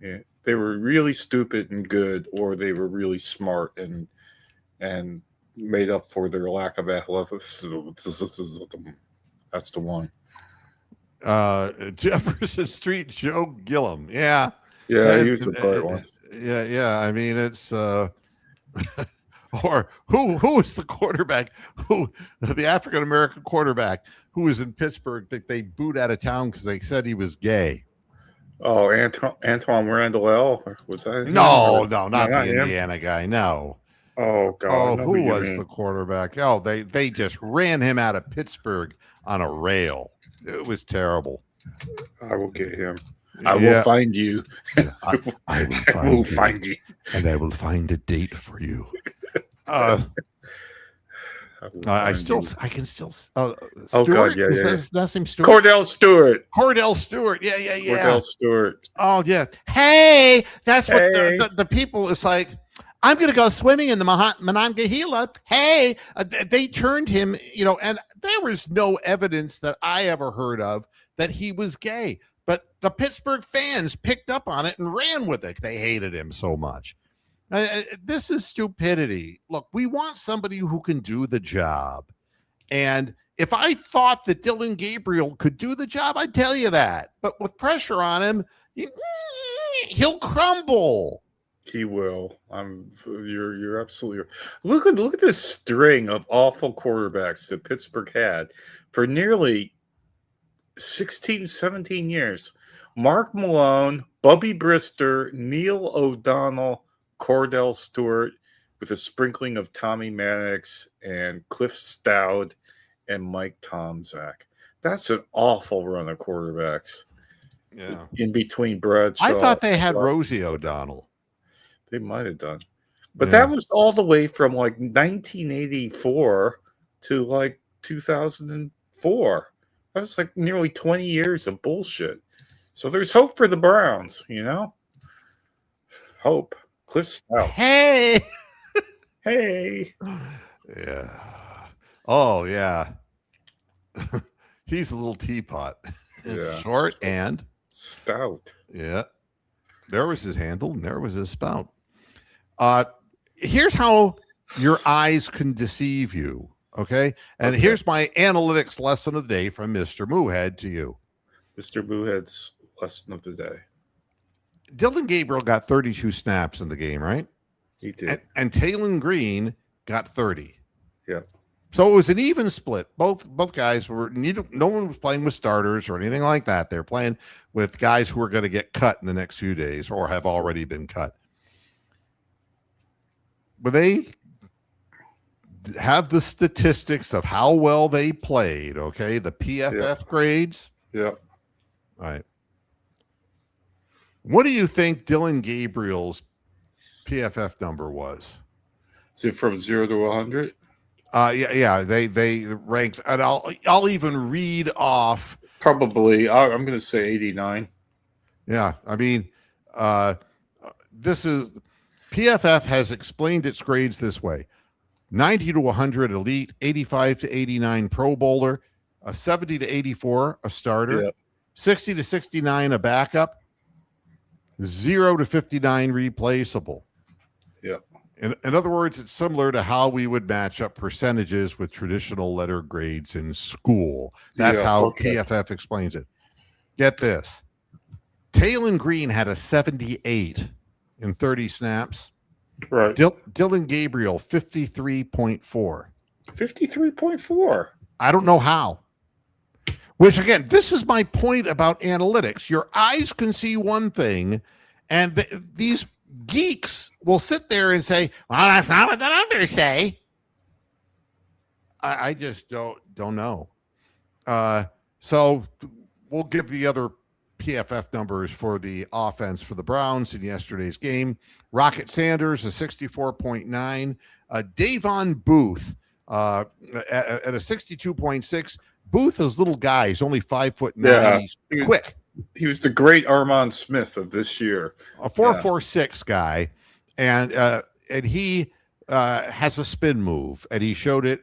Yeah, they were really stupid and good, or they were really smart and made up for their lack of athleticism. That's the one. Jefferson Street Joe Gillum. Yeah. Yeah, he was a great one. Yeah. I mean, it's or who was the quarterback the African American quarterback who was in Pittsburgh that they booed out of town because they said he was gay? Oh, Antoine Randall was that? No, not the Indiana guy. No. Oh God! Who was the quarterback? Oh, they just ran him out of Pittsburgh on a rail. It was terrible. I will get him. I will find you. I will find you, and I will find a date for you. I can still. Oh God, yeah. His last name Stewart? Cordell Stewart. Yeah. Cordell Stewart. Oh yeah. Hey, that's what the people is like. I'm going to go swimming in the Monongahela. Hey, they turned him, and there was no evidence that I ever heard of that he was gay. But the Pittsburgh fans picked up on it and ran with it. They hated him so much. This is stupidity. Look, we want somebody who can do the job. And if I thought that Dylan Gabriel could do the job, I'd tell you that. But with pressure on him, he'll crumble. He will. You're absolutely right. Look at this string of awful quarterbacks that Pittsburgh had for nearly 16, 17 years. Mark Malone, Bubby Brister, Neil O'Donnell, Cordell Stewart, with a sprinkling of Tommy Maddox and Cliff Stout and Mike Tomczak. That's an awful run of quarterbacks. Yeah. In between Bradshaw. I thought they had Rosie O'Donnell. They might have done. But that was all the way from like 1984 to like 2004. That was like nearly 20 years of bullshit. So there's hope for the Browns, hope. Cliff Stout. Hey. Hey. Yeah. Oh, yeah. He's a little teapot. Yeah. Short and Stout. yeah. There was his handle and there was his spout. Here's how your eyes can deceive you. Okay. And Okay. here's my analytics lesson of the day from Mr. Moohead to you. Mr. Moohead's lesson of the day. Dylan Gabriel got 32 snaps in the game, right? He did. And Taylon Green got 30. Yeah. So it was an even split. Both guys were no one was playing with starters or anything like that. They're playing with guys who are going to get cut in the next few days or have already been cut. But they have the statistics of how well they played, okay? The PFF grades. Yeah. All right. What do you think Dylan Gabriel's PFF number was? Is it from 0 to 100? Yeah. They ranked, and I'll even read off. Probably. I'm going to say 89. Yeah, I mean, this is PFF has explained its grades this way: 90 to 100 elite, 85 to 89 Pro Bowler, a 70 to 84 a starter, Yep. 60 to 69 a backup, 0 to 59 replaceable. Yep. In other words, it's similar to how we would match up percentages with traditional letter grades in school. That's how PFF explains it. Get this. Taylon Green had a 78 in 30 snaps. Right. Dylan Gabriel, 53.4. 53.4. I don't know how. Which, again, this is my point about analytics. Your eyes can see one thing, and these geeks will sit there and say, well, that's not what the numbers say. I just don't know. So we'll give the other PFF numbers for the offense for the Browns in yesterday's game. Rocket Sanders, a 64.9. Davon Booth at a 62.6. Booth is little guy. He's only 5'9". Yeah. He's quick. He was the great Armand Smith of this year. A 4.46 guy. And he has a spin move, and he showed it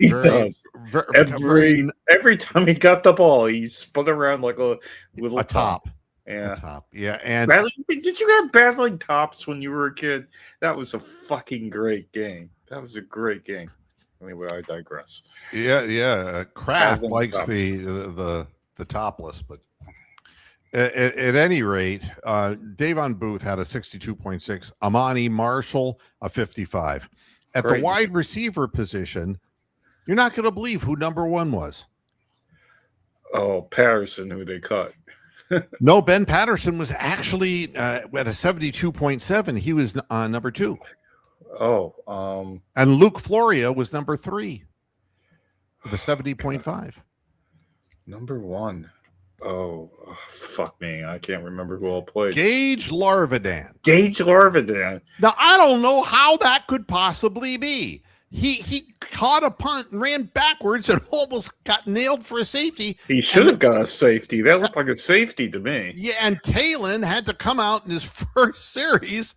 every time he got the ball, he spun around like a little top. Yeah. A top. Yeah. And did you have battling tops when you were a kid? That was a fucking great game. That was a great game. Anyway, I digress. Yeah. Kraft likes the topless, but at any rate, Davon Booth had a 62.6. Amani Marshall, a 55. At the wide receiver position, you're not going to believe who number one was. Oh, Patterson, who they cut. No, Ben Patterson was actually at a 72.7. He was number two. Oh. And Luke Floria was number three with a 70.5. Number one. Oh, fuck me. I can't remember who all played. Gage Larvidan. Now, I don't know how that could possibly be. He caught a punt and ran backwards and almost got nailed for a safety. He should have got a safety. That looked like a safety to me. Yeah, and Taylon had to come out in his first series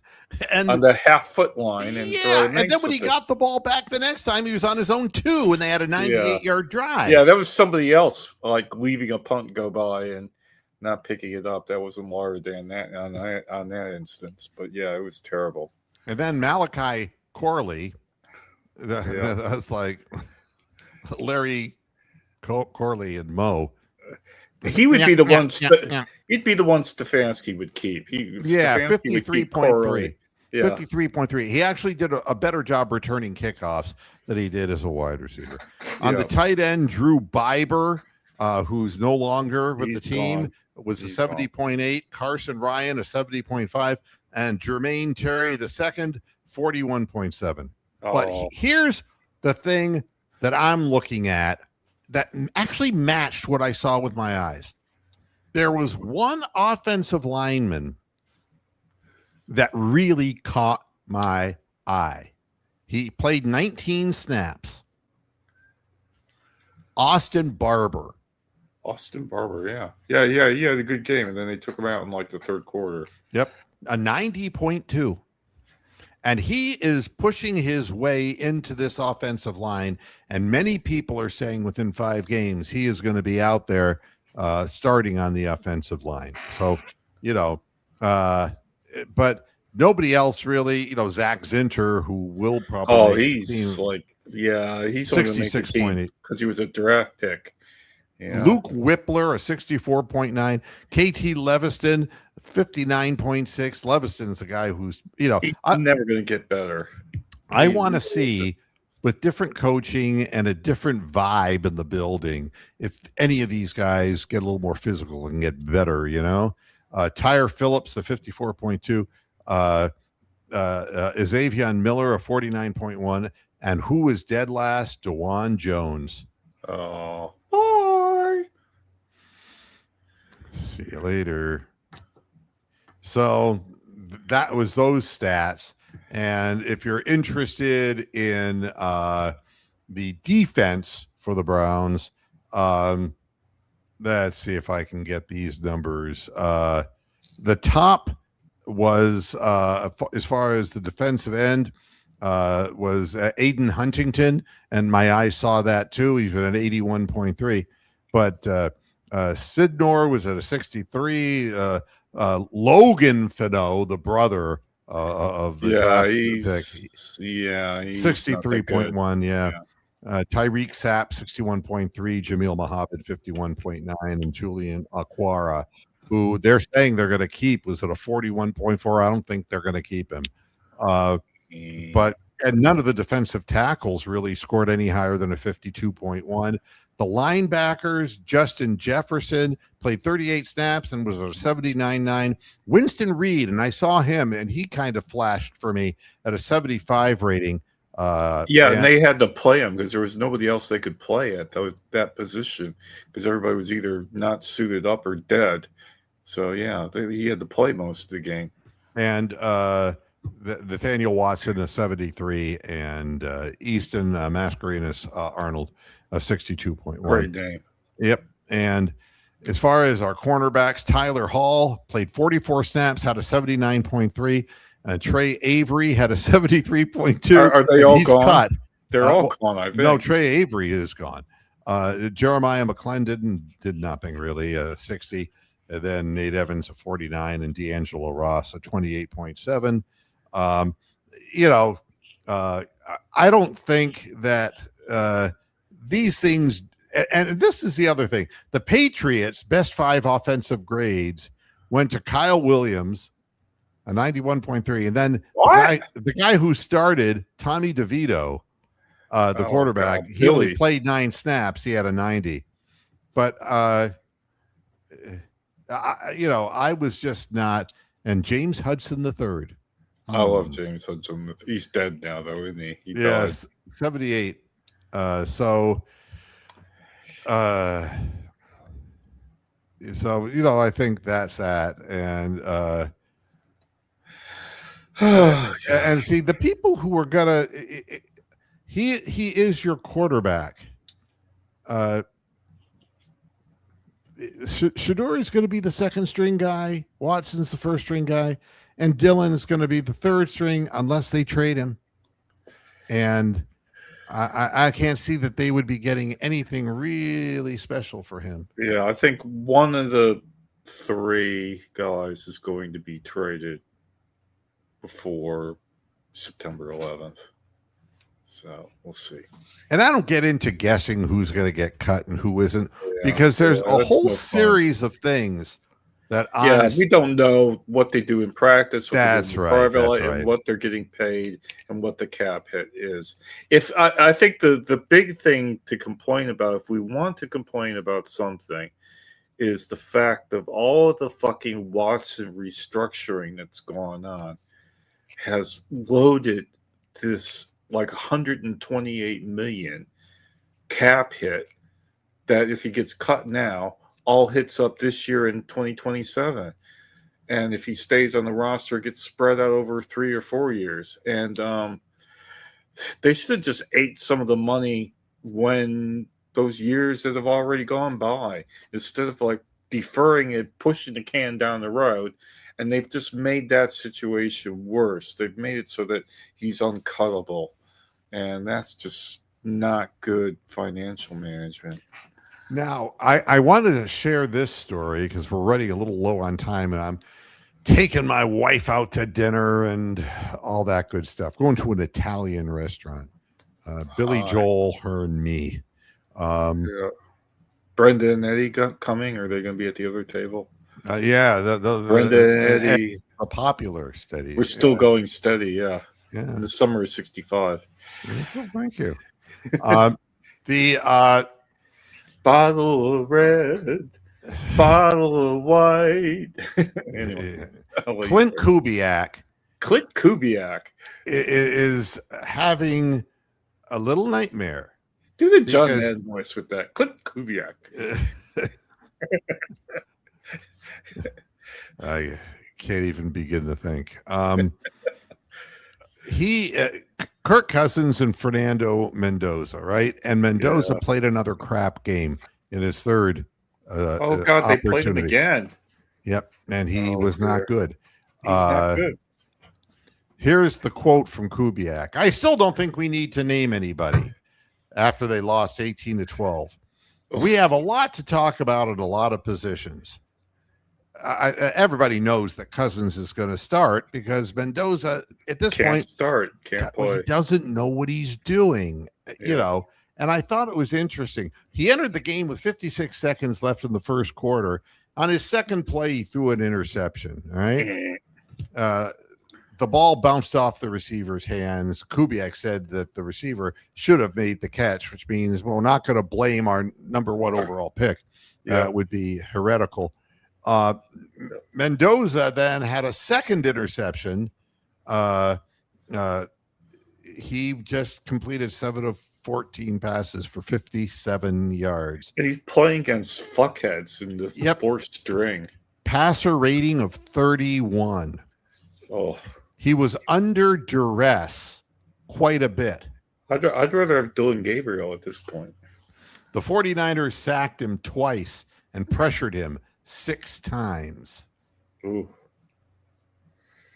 and on the half-foot line. And then when he got the ball back the next time, he was on his own two, and they had a 98-yard drive. Yeah, that was somebody else, like leaving a punt go by and not picking it up. That wasn't Laura Dan on that instance. But, yeah, it was terrible. And then Malachi Corley, that's like Larry Corley and Mo. He would be the one. He'd be the one Stefanski would keep. 53.3. Yeah. 53.3. He actually did a better job returning kickoffs than he did as a wide receiver. On the tight end, Drew Biber, who's no longer with the team, was a 70.8. Carson Ryan, a 70.5. And Jermaine Terry, the second, 41.7. But here's the thing that I'm looking at that actually matched what I saw with my eyes. There was one offensive lineman that really caught my eye. He played 19 snaps. Austin Barber. Yeah. Yeah, he had a good game, and then they took him out in like the third quarter. Yep. A 90.2. And he is pushing his way into this offensive line. And many people are saying within 5 games, he is going to be out there starting on the offensive line. So, you know, but nobody else really, Zach Zinter, who will probably Oh, make the he's team, like, yeah, he's only going to make the team 66.8. because he was a draft pick. Yeah. Luke Whippler, a 64.9. KT Leviston, 59.6. Leviston is a guy who's, he's never going to get better. I want to see with different coaching and a different vibe in the building if any of these guys get a little more physical and get better, Tyre Phillips, a 54.2. Xavier Miller, a 49.1. And who was dead last? DeJuan Jones. Oh, bye. See you later. So that was those stats. And if you're interested in the defense for the Browns, let's see if I can get these numbers. The top was, as far as the defensive end, was Aiden Huntington, and my eyes saw that too. He's been at 81.3. But Sidnor was at a 63. Logan Fino, the brother of the draft pick, he's 63.1. Yeah. Tyreek Sapp, 61.3. Jamil Mohammed, 51.9. And Julian Aquara, who they're saying they're going to keep, was at a 41.4. I don't think they're going to keep him. And none of the defensive tackles really scored any higher than a 52.1. The linebackers, Justin Jefferson, played 38 snaps and was a 79.9. Winston Reed, and I saw him, and he kind of flashed for me at a 75 rating. And they had to play him because there was nobody else they could play at that position because everybody was either not suited up or dead. So, he had to play most of the game. And Nathaniel Watson, a 73, and Easton Mascarenas Arnold, a 62.1. Great name. Yep. And as far as our cornerbacks, Tyler Hall played 44 snaps, had a 79.3. Trey Avery had a 73.2. Are they all gone? Cut. They're all gone, I think. No, Trey Avery is gone. Jeremiah McClendon did nothing really, 60. And then Nate Evans, a 49, and D'Angelo Ross, a 28.7. I don't think that these things, and this is the other thing, the Patriots' best 5 offensive grades went to Kyle Williams, a 91.3, and then the guy who started, Tommy DeVito, the quarterback, he only played 9 snaps. He had a 90, but I was just not. And James Hudson III. I love James Hudson. He's dead now, though, isn't he? He died. 78. So I think that's that. And and see, the people who are gonna, he is your quarterback. Shador is going to be the second string guy. Watson's the first string guy, and Dylan is going to be the third string unless they trade him. And I can't see that they would be getting anything really special for him. Yeah, I think one of the 3 guys is going to be traded before September 11th. So we'll see. And I don't get into guessing who's going to get cut and who isn't, because there's a whole series of things that we don't know what they do in practice, that's right, and what they're getting paid and what the cap hit is. If I think the big thing to complain about, if we want to complain about something, is the fact of all the fucking Watson restructuring that's gone on has loaded this like 128 million cap hit that if he gets cut now, all hits up this year in 2027. And if he stays on the roster, it gets spread out over 3 or 4 years. And they should have just ate some of the money when those years that have already gone by, instead of like deferring it, pushing the can down the road, and they've just made that situation worse. They've made it so that he's uncuttable, and that's just not good financial management. Now, I wanted to share this story because we're running a little low on time, and I'm taking my wife out to dinner and all that good stuff. Going to an Italian restaurant. Billy Joel, her, and me. Yeah. Brenda and Eddie coming? Or are they going to be at the other table? Yeah, Brenda and Eddie. A popular steady. We're still going steady, yeah. Yeah. In the summer of 65. Thank you. The bottle of red, bottle of white. Anyway, Clint Kubiak. Clint Kubiak is having a little nightmare. Do the John Madden voice with that. Clint Kubiak. I can't even begin to think. Kirk Cousins and Fernando Mendoza, right? And Mendoza played another crap game in his third. Oh God, they played him again. Yep, and he was not good. He's not good. Here's the quote from Kubiak. I still don't think we need to name anybody after they lost 18-12. We have a lot to talk about at a lot of positions. Everybody knows that Cousins is going to start because Mendoza at this point can't play. He doesn't know what he's doing, you know. And I thought it was interesting. He entered the game with 56 seconds left in the first quarter. On his second play, he threw an interception. All right. The ball bounced off the receiver's hands. Kubiak said that the receiver should have made the catch, which means we're not going to blame our number one overall pick. It would be heretical. Mendoza then had a second interception. He just completed 7 of 14 passes for 57 yards. And he's playing against fuckheads in the fourth string. Passer rating of 31. Oh. He was under duress quite a bit. I'd rather have Dylan Gabriel at this point. The 49ers sacked him twice and pressured him 6 times. Ooh.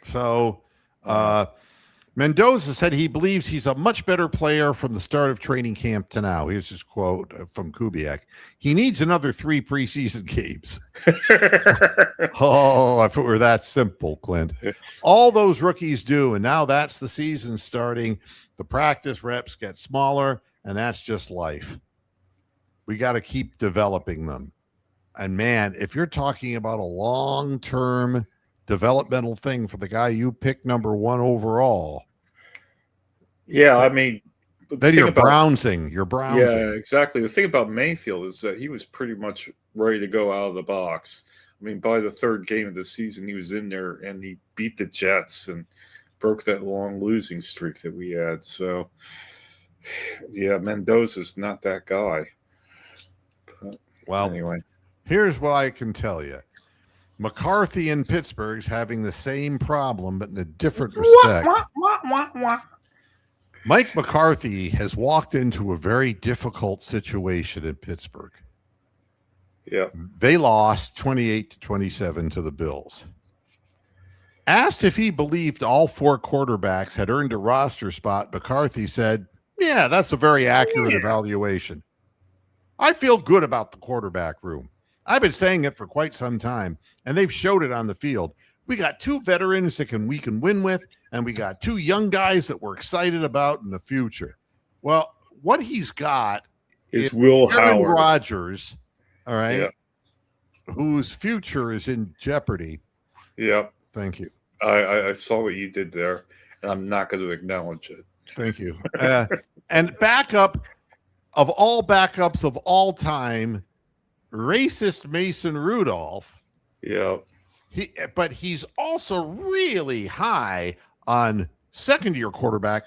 So Mendoza said he believes he's a much better player from the start of training camp to now. Here's his quote from Kubiak. He needs another 3 preseason games. Oh, if it were that simple, Clint. All those rookies do, and now that's the season starting. The practice reps get smaller, and that's just life. We got to keep developing them. And, man, if you're talking about a long-term developmental thing for the guy you picked number 1 overall. Yeah, I mean, then you're browsing. Yeah, exactly. The thing about Mayfield is that he was pretty much ready to go out of the box. I mean, by the third game of the season, he was in there and he beat the Jets and broke that long losing streak that we had. So, yeah, Mendoza's not that guy. But well, anyway, here's what I can tell you. McCarthy in Pittsburgh's having the same problem, but in a different respect. Mike McCarthy has walked into a very difficult situation in Pittsburgh. Yeah. They lost 28-27 to the Bills. Asked if he believed all 4 quarterbacks had earned a roster spot, McCarthy said, yeah, that's a very accurate evaluation. I feel good about the quarterback room. I've been saying it for quite some time, and they've showed it on the field. We got 2 veterans that we can win with, and we got 2 young guys that we're excited about in the future. Well, what he's got is Will Aaron Howard. Rodgers, all right, whose future is in jeopardy. Yep. Thank you. I saw what you did there, and I'm not going to acknowledge it. Thank you. And backup of all backups of all time, racist Mason Rudolph. Yeah. But he's also really high on second-year quarterback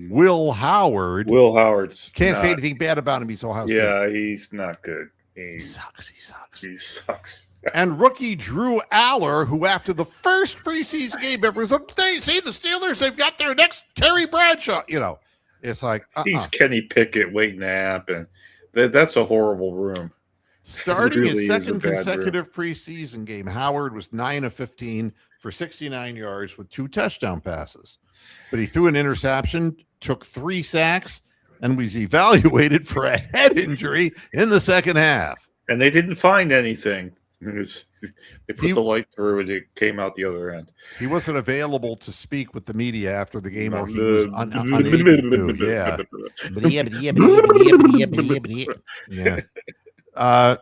Will Howard. Will Howard's can't say anything bad about him. He's Ohio State. Yeah, he's not good. He sucks. He sucks. And rookie Drew Aller, who after the first preseason game, everyone's like, see the Steelers, they've got their next Terry Bradshaw. You know, it's like he's Kenny Pickett waiting to happen. That's a horrible room. Starting his really is a second bad rule. consecutive preseason game, Howard was 9 of 15 for 69 yards with 2 touchdown passes. But he threw an interception, took 3 sacks, and was evaluated for a head injury in the second half. And they didn't find anything. They put the light through and it came out the other end. He wasn't available to speak with the media after the game, or he was unable to. Yeah.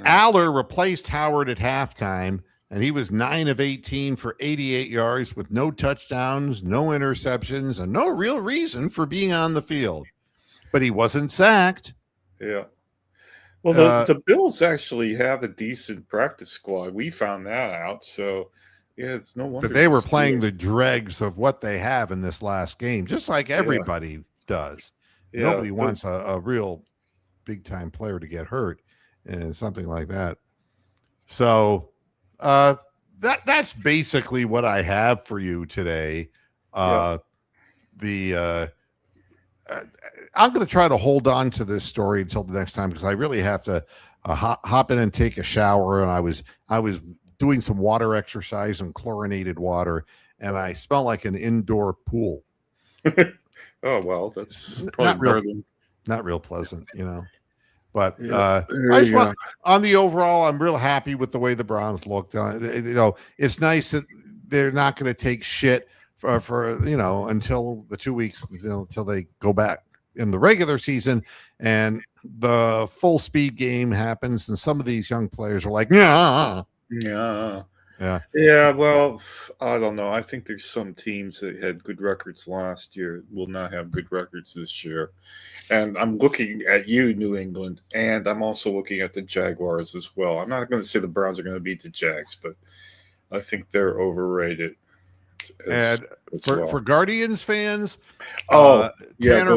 Aller replaced Howard at halftime, and he was 9 of 18 for 88 yards with no touchdowns, no interceptions, and no real reason for being on the field. But he wasn't sacked. Yeah. Well, the Bills actually have a decent practice squad. We found that out. So, yeah, it's no wonder. But they were playing the dregs of what they have in this last game, just like everybody does. Yeah, nobody wants a real big-time player to get hurt and something like that. So that's basically what I have for you today. I'm going to try to hold on to this story until the next time because I really have to hop in and take a shower. And I was doing some water exercise and chlorinated water, and I smell like an indoor pool. Oh well, that's probably not real pleasant, you know. But I just want, on the overall, I'm real happy with the way the Browns looked. It's nice that they're not going to take shit for until the 2 weeks until they go back in the regular season and the full speed game happens, and some of these young players are like, yeah. Well, I don't know. I think there's some teams that had good records last year will not have good records this year. And I'm looking at you, New England, and I'm also looking at the Jaguars as well. I'm not going to say the Browns are going to beat the Jags, but I think they're overrated. For Guardians fans, Tanner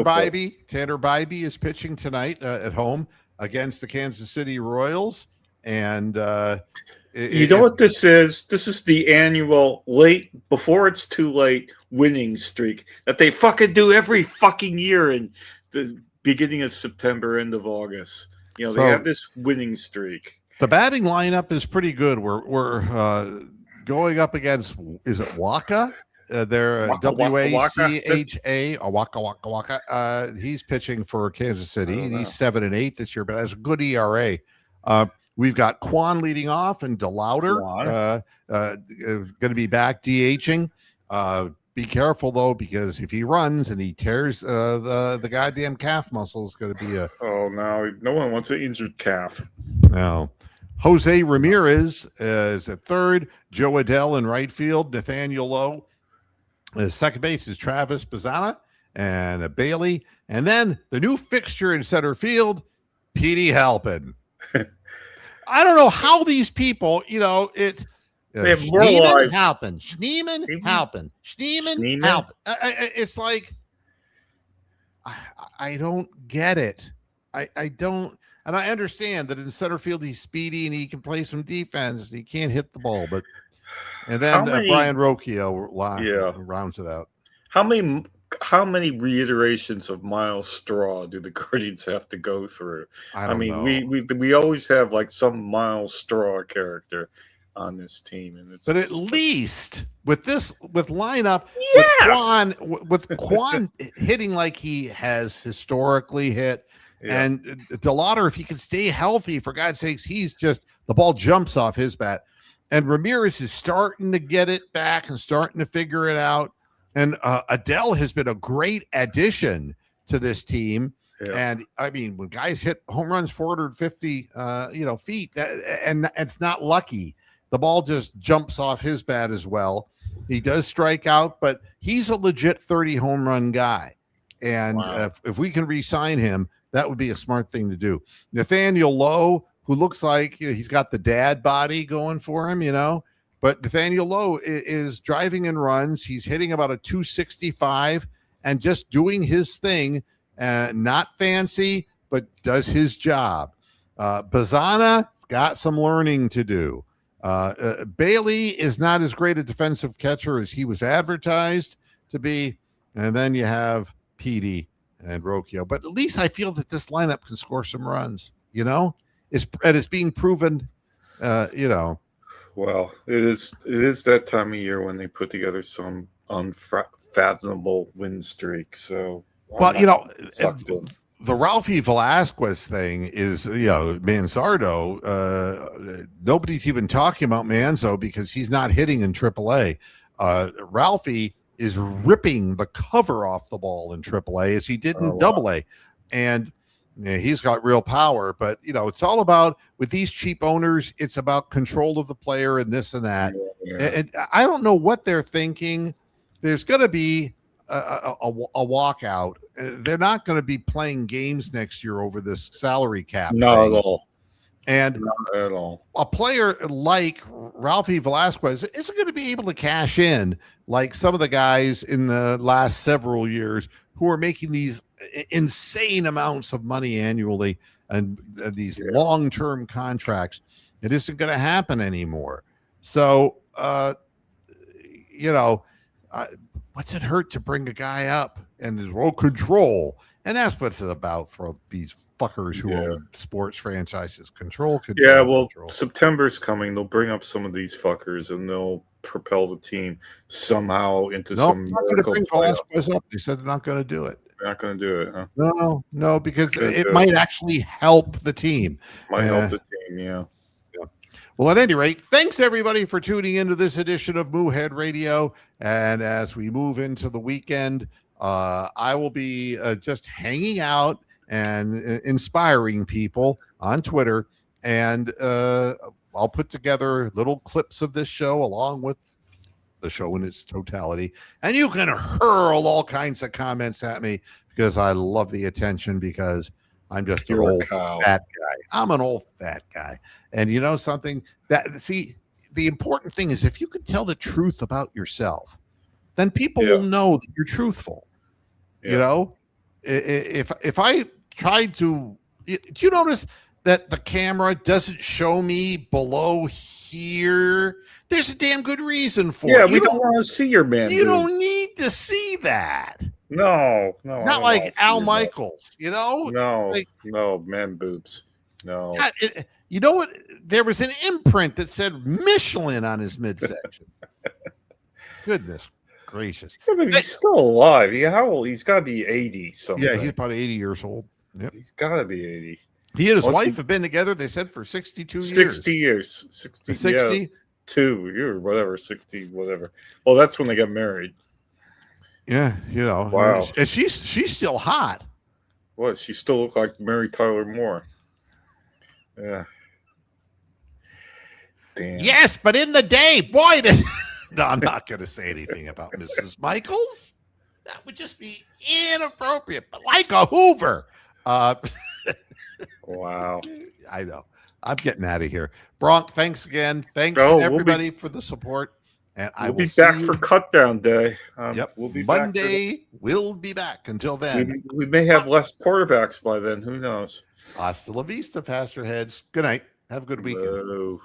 Bybee is pitching tonight at home against the Kansas City Royals, and you know what this is? This is the annual late before it's too late winning streak that they fucking do every fucking year in the beginning of September, end of August. They have this winning streak. The batting lineup is pretty good. We're going up against, is it Waka? They're WACHA. Waka. He's pitching for Kansas City. He's 7-8 this year, but has a good ERA. We've got Quan leading off, and DeLauder going to be back DHing. Be careful though, because if he runs and he tears the goddamn calf muscle, it's going to be no one wants an injured calf. No. Jose Ramirez is at third. Joe Adell in right field. Nathaniel Lowe. Second base is Travis Bazzana and Bailey. And then the new fixture in center field, Petey Halpin. I don't know how these people, Schneeman, Halpin. It's like, I don't get it. I don't. And I understand that in center field, he's speedy and he can play some defense. He can't hit the ball, and then Brian Rocchio rounds it out. How many reiterations of Miles Straw do the Guardians have to go through? I mean, we always have like some Miles Straw character on this team, and but at least with lineup, with Quan hitting like he has historically hit. Yeah. And DeLauder, if he can stay healthy, for God's sakes, the ball jumps off his bat. And Ramirez is starting to get it back and starting to figure it out. And Adele has been a great addition to this team. Yeah. And I mean, when guys hit home runs 450 feet, and it's not lucky. The ball just jumps off his bat as well. He does strike out, but he's a legit 30 home run guy. And if we can re-sign him, that would be a smart thing to do. Nathaniel Lowe, who looks like he's got the dad body going for him, but Nathaniel Lowe is driving in runs. He's hitting about a 265 and just doing his thing, not fancy, but does his job. Bazzana's got some learning to do. Bailey is not as great a defensive catcher as he was advertised to be. And then you have Petey and Rocchio, but at least I feel that this lineup can score some runs. You know, it's being proven. You know, Well, it is that time of year when they put together some unfathomable win streak. So I'm but you not know, sucked in. the Ralphie Velasquez thing is, Manzardo. Nobody's even talking about Manzo because he's not hitting in AAA. Ralphie is ripping the cover off the ball in AAA as he did in Oh, wow. AA, and he's got real power. But it's all about, with these cheap owners, it's about control of the player and this and that. Yeah. And I don't know what they're thinking. There's going to be a walkout. They're not going to be playing games next year over this salary cap Not thing. at all. And Not at all. a player like Ralphie Velasquez isn't going to be able to cash in like some of the guys in the last several years who are making these insane amounts of money annually and these long-term contracts. It isn't going to happen anymore. So, what's it hurt to bring a guy up and there's control? And that's what it's about for these fuckers who own sports franchises. Control. Yeah, well, control. September's coming. They'll bring up some of these fuckers and they'll propel the team somehow into some miracle playoff. Up. They said they're not going to do it. They're not going to do it, huh? No, because it might actually help the team. Might help the team, yeah. Well, at any rate, thanks everybody for tuning into this edition of Moohead Radio. And as we move into the weekend, I will be just hanging out and inspiring people on Twitter. And I'll put together little clips of this show along with the show in its totality. And you can hurl all kinds of comments at me because I love the attention, because I'm just an old fat guy. I'm an old fat guy. And you know something? The important thing is, if you can tell the truth about yourself, then people will know that you're truthful. You know, if I tried to, do you notice that the camera doesn't show me below here? There's a damn good reason for it. Yeah, we don't want to see your man. You don't need to see that. No. Not like Al Michaels, No, man boobs. No. God, you know what? There was an imprint that said Michelin on his midsection. Goodness gracious. Yeah, but he's still alive. How old? He's got to be 80 something. Yeah, he's about 80 years old. Yep. He's got to be 80. He and his wife have been together, they said, for 62 years. 60 years. 60? 2 or whatever, 60, whatever. Well, that's when they got married. Yeah, Wow. And she's still hot. What? She still looked like Mary Tyler Moore. Yeah. Damn. Yes, but in the day, boy, no, I'm not going to say anything about Mrs. Michaels. That would just be inappropriate. But like a Hoover. Wow. I know. I'm getting out of here. Bronk, thanks again. Thanks everybody for the support. And I will be back for Cut Down Day. We'll be Monday. We'll be back. Until then, we may have less quarterbacks by then. Who knows? Hasta la vista, Pastor Heads. Good night. Have a good weekend. Boo.